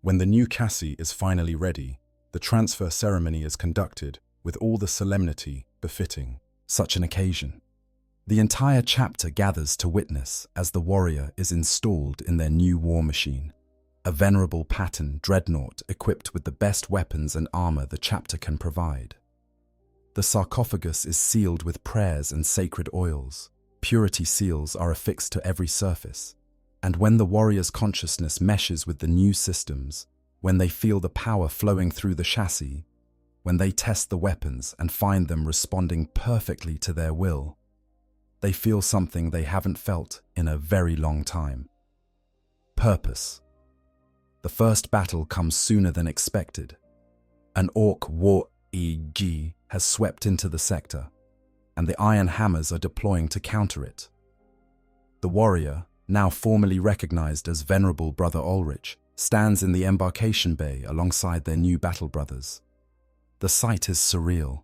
When the new chassis is finally ready, the transfer ceremony is conducted with all the solemnity befitting such an occasion. The entire chapter gathers to witness as the warrior is installed in their new war machine, a venerable pattern Dreadnought equipped with the best weapons and armor the chapter can provide. The sarcophagus is sealed with prayers and sacred oils. Purity seals are affixed to every surface. And when the warrior's consciousness meshes with the new systems, when they feel the power flowing through the chassis, when they test the weapons and find them responding perfectly to their will, they feel something they haven't felt in a very long time. Purpose. The first battle comes sooner than expected. An Ork WH40 has swept into the sector, and the iron hammers are deploying to counter it. The warrior, now formally recognized as Venerable Brother Ulrich, stands in the embarkation bay alongside their new battle brothers. The sight is surreal.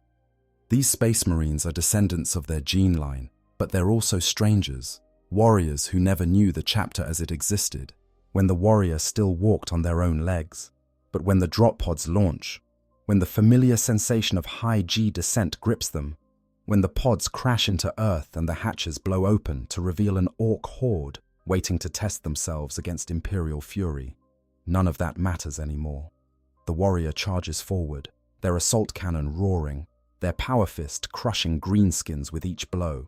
These space marines are descendants of their gene line, but they're also strangers, warriors who never knew the chapter as it existed, when the warrior still walked on their own legs. But when the drop pods launch, when the familiar sensation of high-G descent grips them, when the pods crash into Earth and the hatches blow open to reveal an Ork horde waiting to test themselves against Imperial fury, none of that matters anymore. The warrior charges forward, their assault cannon roaring, their power fist crushing greenskins with each blow.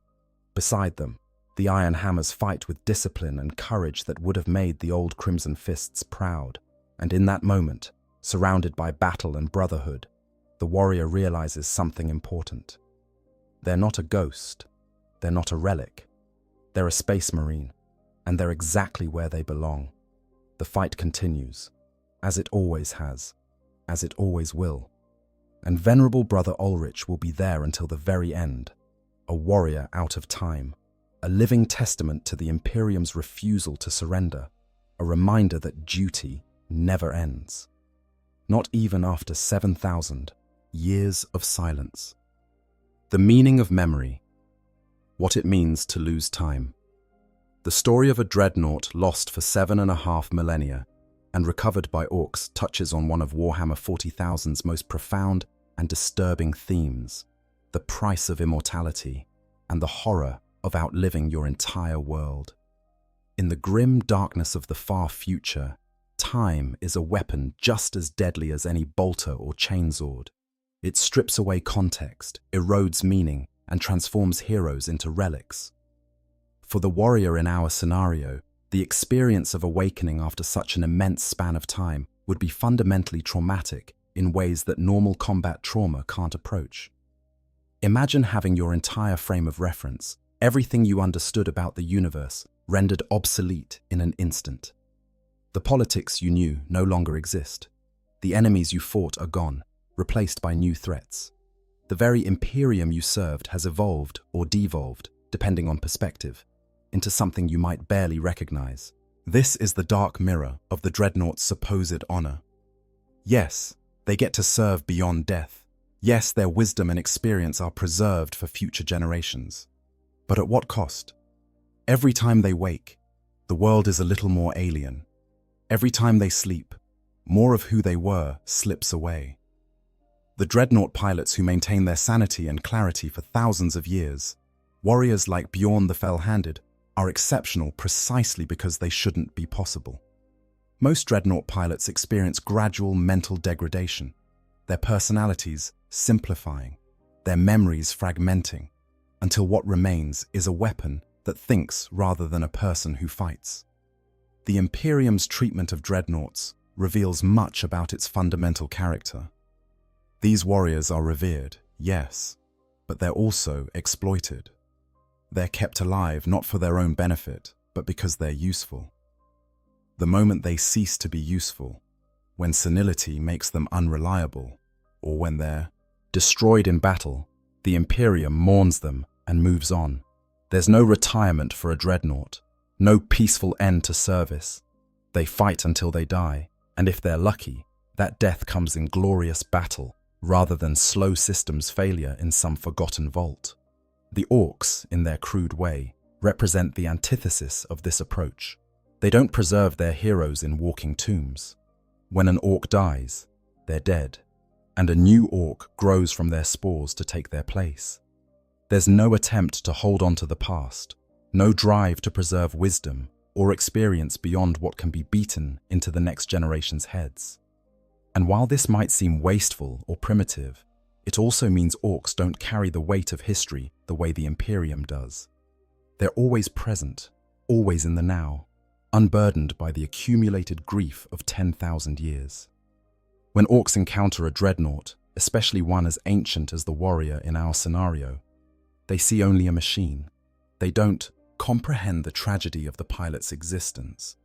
Beside them, the iron hammers fight with discipline and courage that would have made the old Crimson Fists proud. And in that moment, surrounded by battle and brotherhood, the warrior realizes something important. They're not a ghost, they're not a relic, they're a space marine, and they're exactly where they belong. The fight continues, as it always has, as it always will. And Venerable Brother Ulrich will be there until the very end, a warrior out of time, a living testament to the Imperium's refusal to surrender, a reminder that duty never ends. Not even after 7,000 years of silence. The meaning of memory. What it means to lose time. The story of a dreadnought lost for 7.5 millennia and recovered by Orks touches on one of Warhammer 40,000's most profound and disturbing themes, the price of immortality and the horror of outliving your entire world. In the grim darkness of the far future, time is a weapon just as deadly as any bolter or chainsword. It strips away context, erodes meaning, and transforms heroes into relics. For the warrior in our scenario, the experience of awakening after such an immense span of time would be fundamentally traumatic in ways that normal combat trauma can't approach. Imagine having your entire frame of reference, everything you understood about the universe, rendered obsolete in an instant. The politics you knew no longer exist. The enemies you fought are gone, replaced by new threats. The very Imperium you served has evolved or devolved, depending on perspective, into something you might barely recognize. This is the dark mirror of the Dreadnought's supposed honor. Yes, they get to serve beyond death. Yes, their wisdom and experience are preserved for future generations. But at what cost? Every time they wake, the world is a little more alien. Every time they sleep, more of who they were slips away. The Dreadnought pilots who maintain their sanity and clarity for thousands of years, warriors like Bjorn the Fell-Handed, are exceptional precisely because they shouldn't be possible. Most Dreadnought pilots experience gradual mental degradation, their personalities simplifying, their memories fragmenting, until what remains is a weapon that thinks rather than a person who fights. The Imperium's treatment of Dreadnoughts reveals much about its fundamental character. These warriors are revered, yes, but they're also exploited. They're kept alive not for their own benefit, but because they're useful. The moment they cease to be useful, when senility makes them unreliable, or when they're destroyed in battle, the Imperium mourns them and moves on. There's no retirement for a Dreadnought, No peaceful end to service. They fight until they die, and if they're lucky, that death comes in glorious battle rather than slow systems failure in some forgotten vault. The Orks, in their crude way, represent the antithesis of this approach. They don't preserve their heroes in walking tombs. When an Ork dies, they're dead, and a new Ork grows from their spores to take their place. There's no attempt to hold on to the past, no drive to preserve wisdom or experience beyond what can be beaten into the next generation's heads. And while this might seem wasteful or primitive, it also means Orks don't carry the weight of history the way the Imperium does. They're always present, always in the now, unburdened by the accumulated grief of 10,000 years. When Orks encounter a Dreadnought, especially one as ancient as the warrior in our scenario, they see only a machine. They don't comprehend the tragedy of the pilot's existence.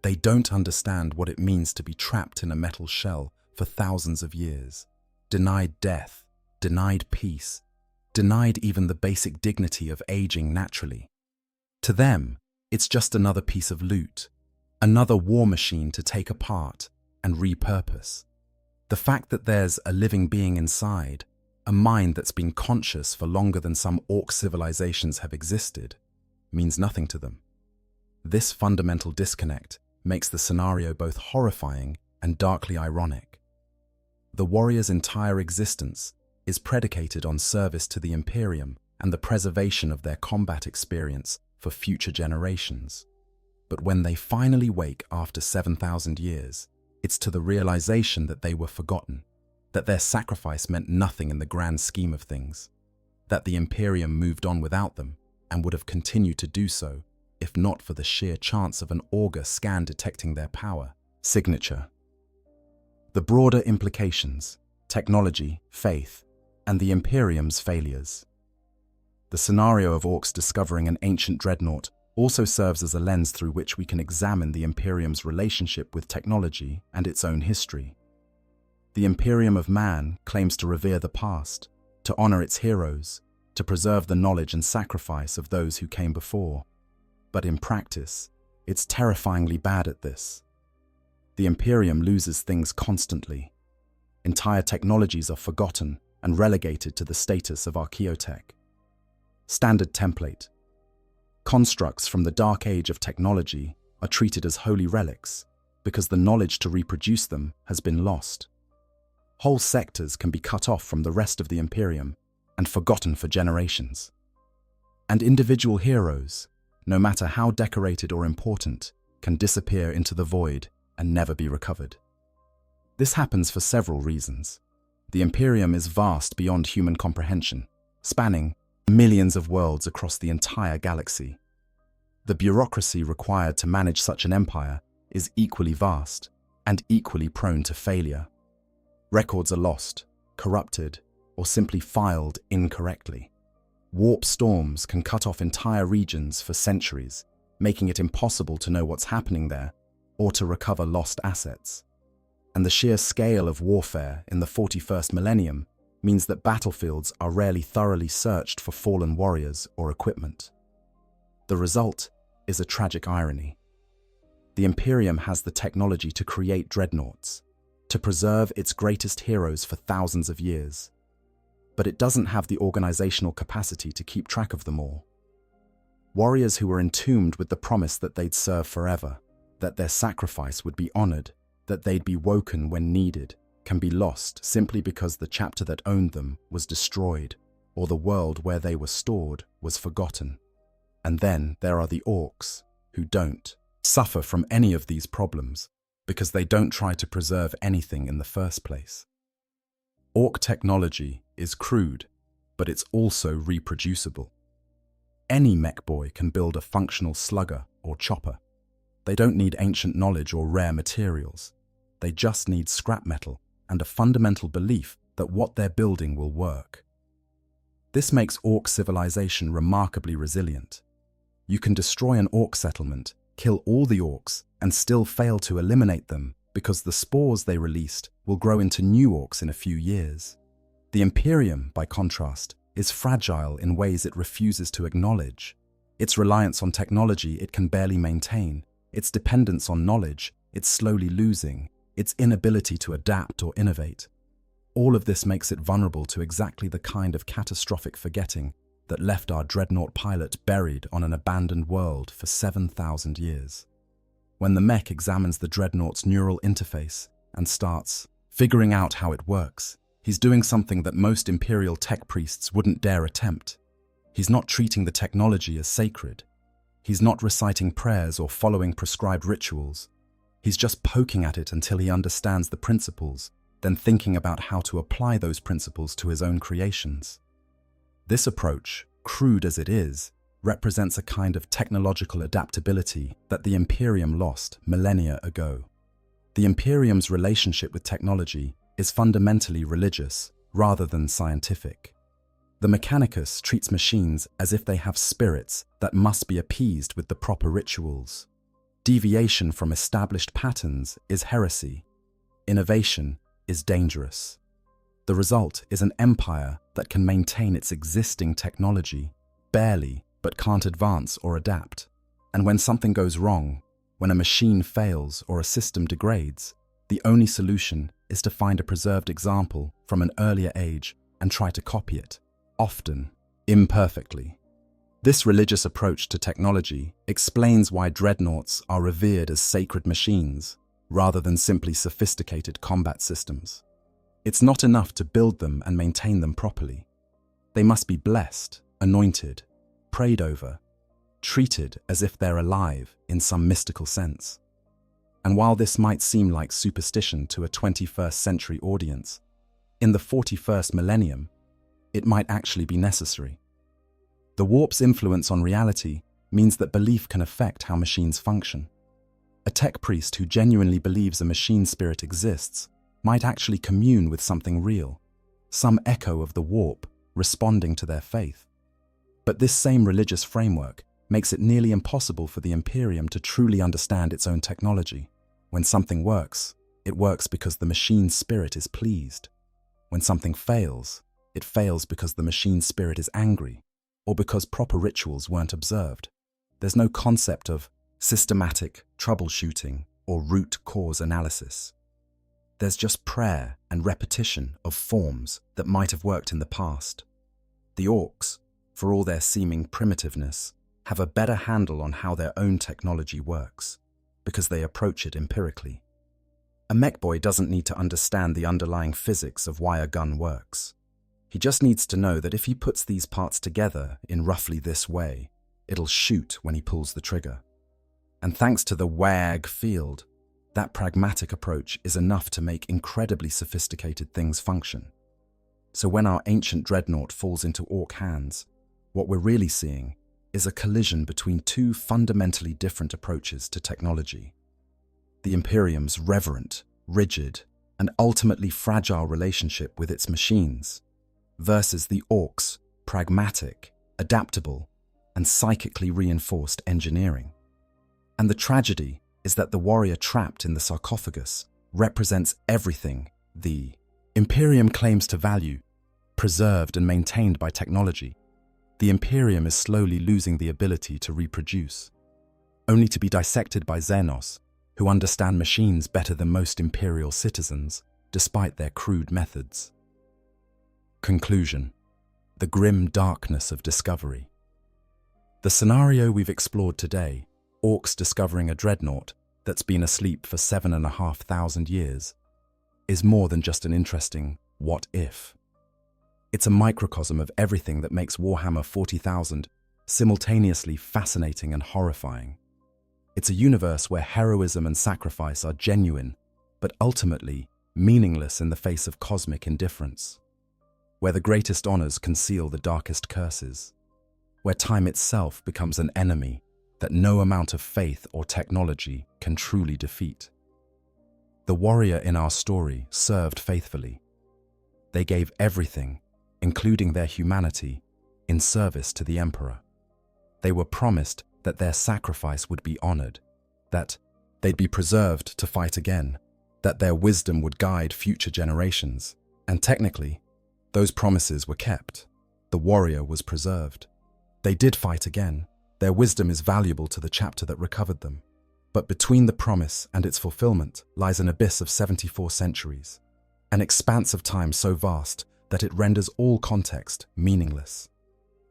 They don't understand what it means to be trapped in a metal shell for thousands of years, denied death, denied peace, denied even the basic dignity of aging naturally. To them, it's just another piece of loot, another war machine to take apart and repurpose. The fact that there's a living being inside, a mind that's been conscious for longer than some Ork civilizations have existed, means nothing to them. This fundamental disconnect makes the scenario both horrifying and darkly ironic. The warrior's entire existence is predicated on service to the Imperium and the preservation of their combat experience for future generations. But when they finally wake after 7,000 years, it's to the realization that they were forgotten, that their sacrifice meant nothing in the grand scheme of things, that the Imperium moved on without them and would have continued to do so if not for the sheer chance of an augur scan detecting their power signature. The broader implications, technology, faith, and the Imperium's failures. The scenario of Orks discovering an ancient Dreadnought also serves as a lens through which we can examine the Imperium's relationship with technology and its own history. The Imperium of Man claims to revere the past, to honor its heroes, to preserve the knowledge and sacrifice of those who came before. But in practice, it's terrifyingly bad at this. The Imperium loses things constantly. Entire technologies are forgotten and relegated to the status of archaeotech. Standard template. Constructs from the dark age of technology are treated as holy relics because the knowledge to reproduce them has been lost. Whole sectors can be cut off from the rest of the Imperium and forgotten for generations. And individual heroes, no matter how decorated or important, can disappear into the void and never be recovered. This happens for several reasons. The Imperium is vast beyond human comprehension, spanning millions of worlds across the entire galaxy. The bureaucracy required to manage such an empire is equally vast and equally prone to failure. Records are lost, corrupted, or simply filed incorrectly. Warp storms can cut off entire regions for centuries, making it impossible to know what's happening there or to recover lost assets. And the sheer scale of warfare in the 41st millennium means that battlefields are rarely thoroughly searched for fallen warriors or equipment. The result is a tragic irony. The Imperium has the technology to create dreadnoughts, to preserve its greatest heroes for thousands of years, but it doesn't have the organizational capacity to keep track of them all. Warriors who were entombed with the promise that they'd serve forever, that their sacrifice would be honored, that they'd be woken when needed, can be lost simply because the chapter that owned them was destroyed, or the world where they were stored was forgotten. And then there are the Orks, who don't suffer from any of these problems because they don't try to preserve anything in the first place. Ork technology is crude, but it's also reproducible. Any mech boy can build a functional slugger or chopper. They don't need ancient knowledge or rare materials. They just need scrap metal and a fundamental belief that what they're building will work. This makes Ork civilization remarkably resilient. You can destroy an Ork settlement, kill all the Orks, and still fail to eliminate them because the spores they released will grow into new Orks in a few years. The Imperium, by contrast, is fragile in ways it refuses to acknowledge. Its reliance on technology it can barely maintain, its dependence on knowledge it's slowly losing, its inability to adapt or innovate. All of this makes it vulnerable to exactly the kind of catastrophic forgetting that left our Dreadnought pilot buried on an abandoned world for 7,000 years. When the mech examines the Dreadnought's neural interface and starts figuring out how it works, he's doing something that most Imperial tech priests wouldn't dare attempt. He's not treating the technology as sacred. He's not reciting prayers or following prescribed rituals. He's just poking at it until he understands the principles, then thinking about how to apply those principles to his own creations. This approach, crude as it is, represents a kind of technological adaptability that the Imperium lost millennia ago. The Imperium's relationship with technology is fundamentally religious rather than scientific. The Mechanicus treats machines as if they have spirits that must be appeased with the proper rituals. Deviation from established patterns is heresy. Innovation is dangerous. The result is an empire that can maintain its existing technology, barely, but can't advance or adapt. And when something goes wrong, when a machine fails or a system degrades, the only solution is to find a preserved example from an earlier age and try to copy it, often imperfectly. This religious approach to technology explains why dreadnoughts are revered as sacred machines rather than simply sophisticated combat systems. It's not enough to build them and maintain them properly. They must be blessed, anointed, prayed over, treated as if they're alive in some mystical sense. And while this might seem like superstition to a 21st century audience, in the 41st millennium, it might actually be necessary. The warp's influence on reality means that belief can affect how machines function. A tech priest who genuinely believes a machine spirit exists might actually commune with something real, some echo of the warp responding to their faith. But this same religious framework makes it nearly impossible for the Imperium to truly understand its own technology. When something works, it works because the machine's spirit is pleased. When something fails, it fails because the machine's spirit is angry, or because proper rituals weren't observed. There's no concept of systematic troubleshooting or root cause analysis. There's just prayer and repetition of forms that might have worked in the past. The Orks, for all their seeming primitiveness, have a better handle on how their own technology works, because they approach it empirically. A mech boy doesn't need to understand the underlying physics of why a gun works. He just needs to know that if he puts these parts together in roughly this way, it'll shoot when he pulls the trigger. And thanks to the WAG field, that pragmatic approach is enough to make incredibly sophisticated things function. So when our ancient dreadnought falls into Ork hands, what we're really seeing is a collision between two fundamentally different approaches to technology. The Imperium's reverent, rigid, and ultimately fragile relationship with its machines versus the Orks' pragmatic, adaptable, and psychically reinforced engineering. And the tragedy is that the warrior trapped in the sarcophagus represents everything the Imperium claims to value, preserved and maintained by technology. The Imperium is slowly losing the ability to reproduce, only to be dissected by Xenos, who understand machines better than most Imperial citizens, despite their crude methods. Conclusion: the grim darkness of discovery. The scenario we've explored today, Orks discovering a dreadnought that's been asleep for 7,500 years, is more than just an interesting what if. It's a microcosm of everything that makes Warhammer 40,000 simultaneously fascinating and horrifying. It's a universe where heroism and sacrifice are genuine, but ultimately meaningless in the face of cosmic indifference. Where the greatest honors conceal the darkest curses. Where time itself becomes an enemy that no amount of faith or technology can truly defeat. The warrior in our story served faithfully. They gave everything, including their humanity, in service to the Emperor. They were promised that their sacrifice would be honored, that they'd be preserved to fight again, that their wisdom would guide future generations. And technically, those promises were kept. The warrior was preserved. They did fight again, Their wisdom is valuable to the chapter that recovered them. But between the promise and its fulfillment lies an abyss of 74 centuries, an expanse of time so vast that it renders all context meaningless.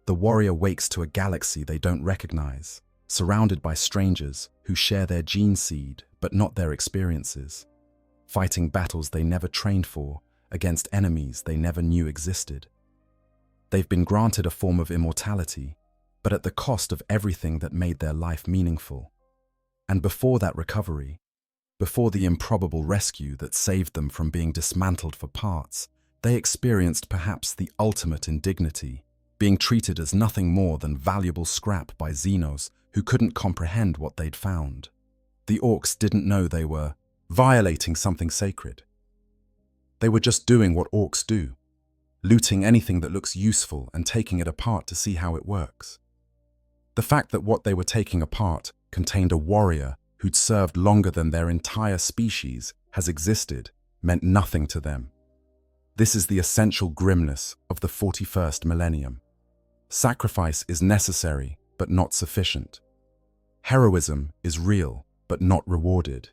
The warrior wakes to a galaxy they don't recognize, surrounded by strangers who share their gene seed but not their experiences, fighting battles they never trained for against enemies they never knew existed. They've been granted a form of immortality, but at the cost of everything that made their life meaningful. And before that recovery, before the improbable rescue that saved them from being dismantled for parts, they experienced perhaps the ultimate indignity, being treated as nothing more than valuable scrap by Xenos who couldn't comprehend what they'd found. The Orks didn't know they were violating something sacred. They were just doing what Orks do, looting anything that looks useful and taking it apart to see how it works. The fact that what they were taking apart contained a warrior who'd served longer than their entire species has existed meant nothing to them. This is the essential grimness of the 41st millennium. Sacrifice is necessary, but not sufficient. Heroism is real, but not rewarded.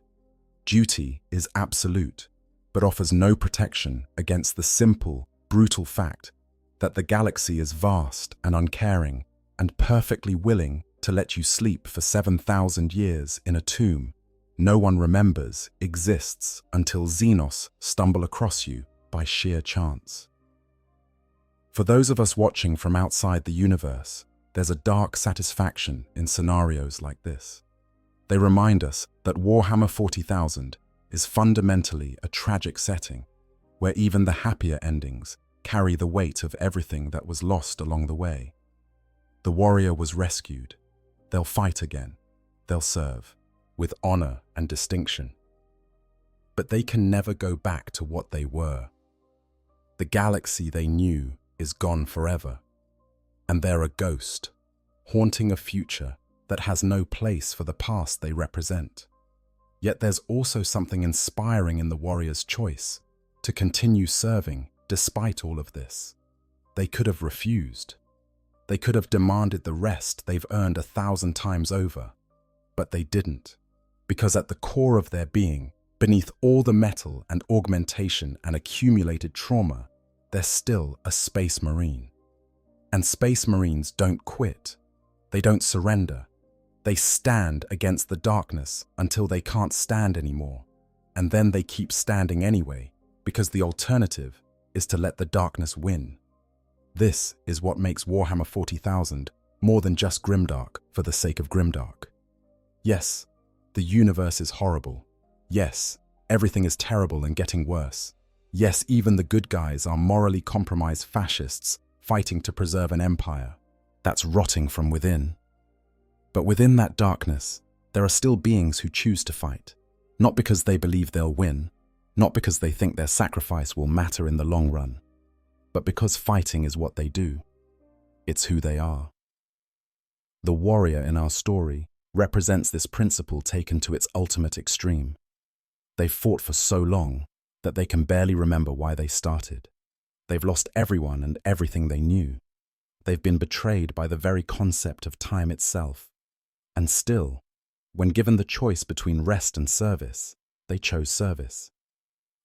Duty is absolute, but offers no protection against the simple, brutal fact that the galaxy is vast and uncaring and perfectly willing to let you sleep for 7,000 years in a tomb no one remembers exists until Xenos stumble across you by sheer chance. For those of us watching from outside the universe, there's a dark satisfaction in scenarios like this. They remind us that Warhammer 40,000 is fundamentally a tragic setting, where even the happier endings carry the weight of everything that was lost along the way. The warrior was rescued. They'll fight again. They'll serve, with honor and distinction. But they can never go back to what they were. The galaxy they knew is gone forever, and they're a ghost, haunting a future that has no place for the past they represent. Yet there's also something inspiring in the warrior's choice to continue serving despite all of this. They could have refused. They could have demanded the rest they've earned 1,000 times over, but they didn't, because at the core of their being, beneath all the metal and augmentation and accumulated trauma, they're still a space marine. And space marines don't quit. They don't surrender. They stand against the darkness until they can't stand anymore, and then they keep standing anyway, because the alternative is to let the darkness win. This is what makes Warhammer 40,000 more than just grimdark for the sake of grimdark. Yes, the universe is horrible. Yes, everything is terrible and getting worse. Yes, even the good guys are morally compromised fascists fighting to preserve an empire that's rotting from within. But within that darkness, there are still beings who choose to fight, not because they believe they'll win, not because they think their sacrifice will matter in the long run, but because fighting is what they do. It's who they are. The warrior in our story represents this principle taken to its ultimate extreme. They've fought for so long that they can barely remember why they started. They've lost everyone and everything they knew. They've been betrayed by the very concept of time itself. And still, when given the choice between rest and service, they chose service.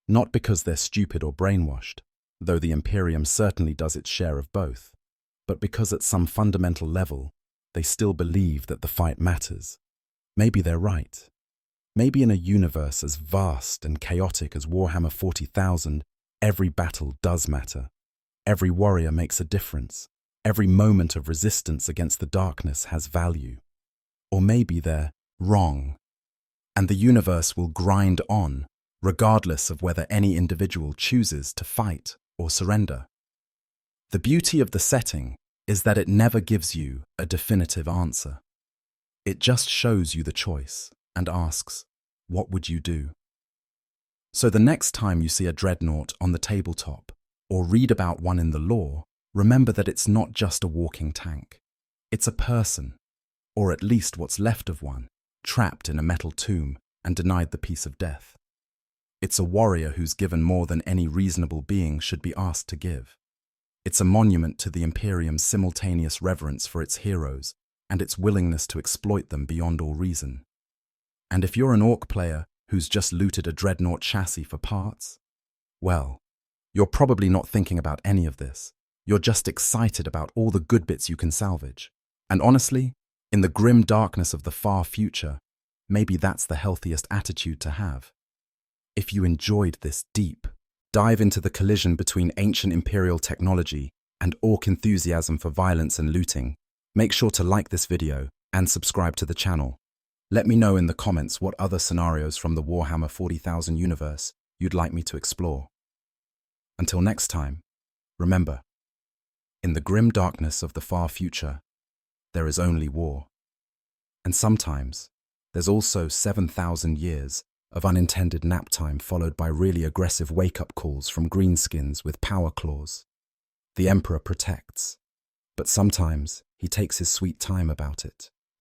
Not because they're stupid or brainwashed, though the Imperium certainly does its share of both, but because at some fundamental level, they still believe that the fight matters. Maybe they're right. Maybe in a universe as vast and chaotic as Warhammer 40,000, every battle does matter. Every warrior makes a difference. Every moment of resistance against the darkness has value. Or maybe they're wrong, and the universe will grind on, regardless of whether any individual chooses to fight or surrender. The beauty of the setting is that it never gives you a definitive answer. It just shows you the choice and asks, what would you do? So the next time you see a Dreadnought on the tabletop or read about one in the lore, remember that it's not just a walking tank. It's a person, or at least what's left of one, trapped in a metal tomb and denied the peace of death. It's a warrior who's given more than any reasonable being should be asked to give. It's a monument to the Imperium's simultaneous reverence for its heroes and its willingness to exploit them beyond all reason. And if you're an Ork player who's just looted a Dreadnought chassis for parts, well, you're probably not thinking about any of this. You're just excited about all the good bits you can salvage. And honestly, in the grim darkness of the far future, maybe that's the healthiest attitude to have. If you enjoyed this deep dive into the collision between ancient Imperial technology and Ork enthusiasm for violence and looting, make sure to like this video and subscribe to the channel. Let me know in the comments what other scenarios from the Warhammer 40,000 universe you'd like me to explore. Until next time, remember, in the grim darkness of the far future, there is only war. And sometimes, there's also 7,000 years of unintended nap time followed by really aggressive wake-up calls from greenskins with power claws. The Emperor protects, but sometimes he takes his sweet time about it.